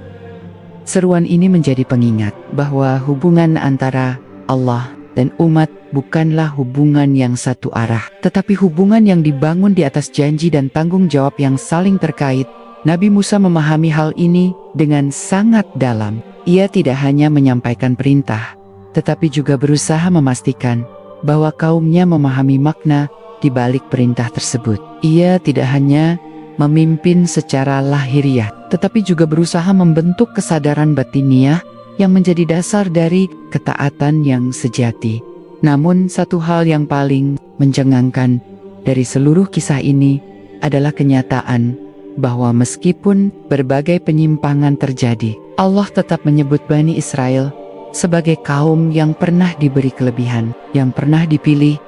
Seruan ini menjadi pengingat bahwa hubungan antara Allah dan umat bukanlah hubungan yang satu arah, tetapi hubungan yang dibangun di atas janji dan tanggung jawab yang saling terkait. Nabi Musa memahami hal ini dengan sangat dalam. Ia tidak hanya menyampaikan perintah, tetapi juga berusaha memastikan bahwa kaumnya memahami makna di balik perintah tersebut. Ia tidak hanya memimpin secara lahiriah, tetapi juga berusaha membentuk kesadaran batiniah yang menjadi dasar dari ketaatan yang sejati. Namun satu hal yang paling mencengangkan dari seluruh kisah ini adalah kenyataan bahwa meskipun berbagai penyimpangan terjadi, Allah tetap menyebut Bani Israel sebagai kaum yang pernah diberi kelebihan, yang pernah dipilih,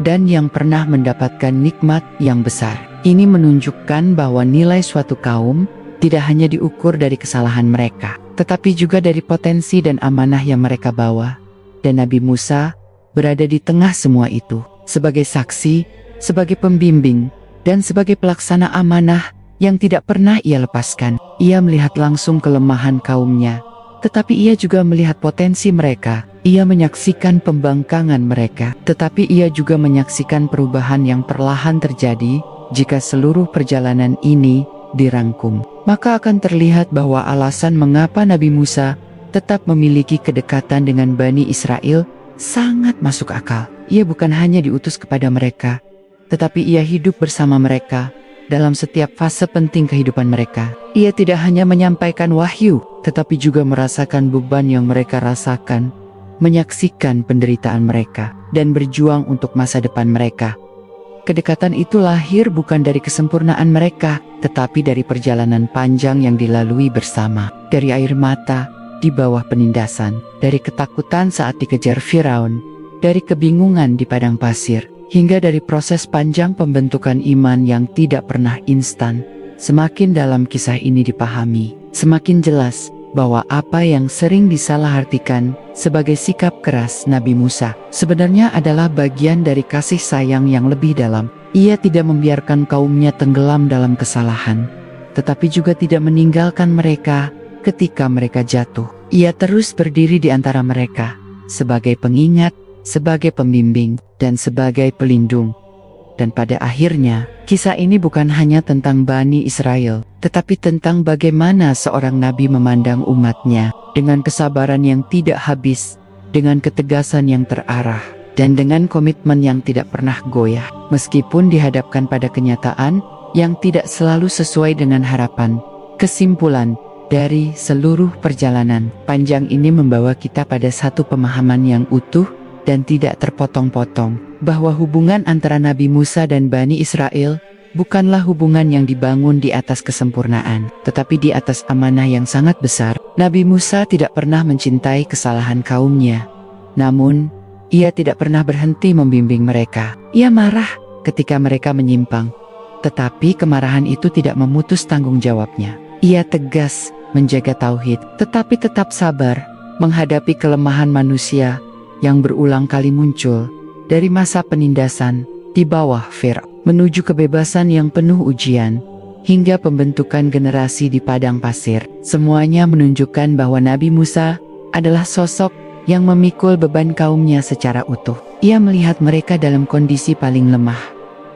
dan yang pernah mendapatkan nikmat yang besar. Ini menunjukkan bahwa nilai suatu kaum tidak hanya diukur dari kesalahan mereka, tetapi juga dari potensi dan amanah yang mereka bawa. Dan Nabi Musa berada di tengah semua itu, sebagai saksi, sebagai pembimbing, dan sebagai pelaksana amanah yang tidak pernah ia lepaskan. Ia melihat langsung kelemahan kaumnya, tetapi ia juga melihat potensi mereka. Ia menyaksikan pembangkangan mereka, tetapi ia juga menyaksikan perubahan yang perlahan terjadi. Jika seluruh perjalanan ini dirangkum, maka akan terlihat bahwa alasan mengapa Nabi Musa tetap memiliki kedekatan dengan Bani Israel sangat masuk akal. Ia bukan hanya diutus kepada mereka, tetapi ia hidup bersama mereka dalam setiap fase penting kehidupan mereka. Ia tidak hanya menyampaikan wahyu, tetapi juga merasakan beban yang mereka rasakan, menyaksikan penderitaan mereka, dan berjuang untuk masa depan mereka. Kedekatan itu lahir bukan dari kesempurnaan mereka, tetapi dari perjalanan panjang yang dilalui bersama. Dari air mata di bawah penindasan, dari ketakutan saat dikejar Firaun, dari kebingungan di padang pasir, hingga dari proses panjang pembentukan iman yang tidak pernah instan. Semakin dalam kisah ini dipahami, semakin jelas bahwa apa yang sering disalahartikan sebagai sikap keras Nabi Musa sebenarnya adalah bagian dari kasih sayang yang lebih dalam. Ia tidak membiarkan kaumnya tenggelam dalam kesalahan, tetapi juga tidak meninggalkan mereka ketika mereka jatuh. Ia terus berdiri di antara mereka sebagai pengingat, sebagai pembimbing, dan sebagai pelindung. Dan pada akhirnya, kisah ini bukan hanya tentang Bani Israel, tetapi tentang bagaimana seorang nabi memandang umatnya dengan kesabaran yang tidak habis, dengan ketegasan yang terarah, dan dengan komitmen yang tidak pernah goyah, meskipun dihadapkan pada kenyataan yang tidak selalu sesuai dengan harapan. Kesimpulan dari seluruh perjalanan panjang ini membawa kita pada satu pemahaman yang utuh dan tidak terpotong-potong, bahwa hubungan antara Nabi Musa dan Bani Israel bukanlah hubungan yang dibangun di atas kesempurnaan, tetapi di atas amanah yang sangat besar. Nabi Musa tidak pernah mencintai kesalahan kaumnya, namun ia tidak pernah berhenti membimbing mereka. Ia marah ketika mereka menyimpang, tetapi kemarahan itu tidak memutus tanggung jawabnya. Ia tegas menjaga tauhid, tetapi tetap sabar menghadapi kelemahan manusia yang berulang kali muncul dari masa penindasan di bawah Firaun menuju kebebasan yang penuh ujian hingga pembentukan generasi di padang pasir. Semuanya menunjukkan bahwa Nabi Musa adalah sosok yang memikul beban kaumnya secara utuh. Ia melihat mereka dalam kondisi paling lemah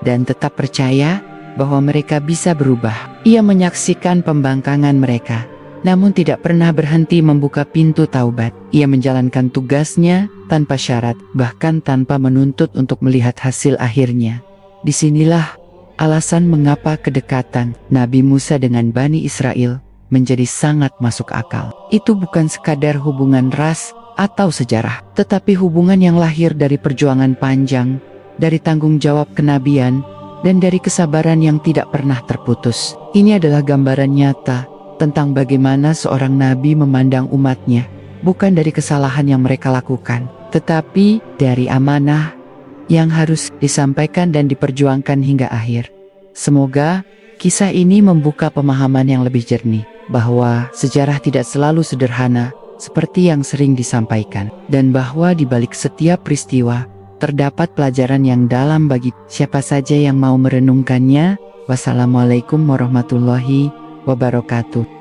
dan tetap percaya bahwa mereka bisa berubah. Ia menyaksikan pembangkangan mereka, namun tidak pernah berhenti membuka pintu taubat. Ia menjalankan tugasnya tanpa syarat, bahkan tanpa menuntut untuk melihat hasil akhirnya. Disinilah alasan mengapa kedekatan Nabi Musa dengan Bani Israel menjadi sangat masuk akal. Itu bukan sekadar hubungan ras atau sejarah, tetapi hubungan yang lahir dari perjuangan panjang, dari tanggung jawab kenabian, dan dari kesabaran yang tidak pernah terputus. Ini adalah gambaran nyata tentang bagaimana seorang nabi memandang umatnya bukan dari kesalahan yang mereka lakukan, tetapi dari amanah yang harus disampaikan dan diperjuangkan hingga akhir. Semoga kisah ini membuka pemahaman yang lebih jernih, bahwa sejarah tidak selalu sederhana seperti yang sering disampaikan, dan bahwa di balik setiap peristiwa terdapat pelajaran yang dalam bagi siapa saja yang mau merenungkannya. Wassalamualaikum warahmatullahi wabarakatuh.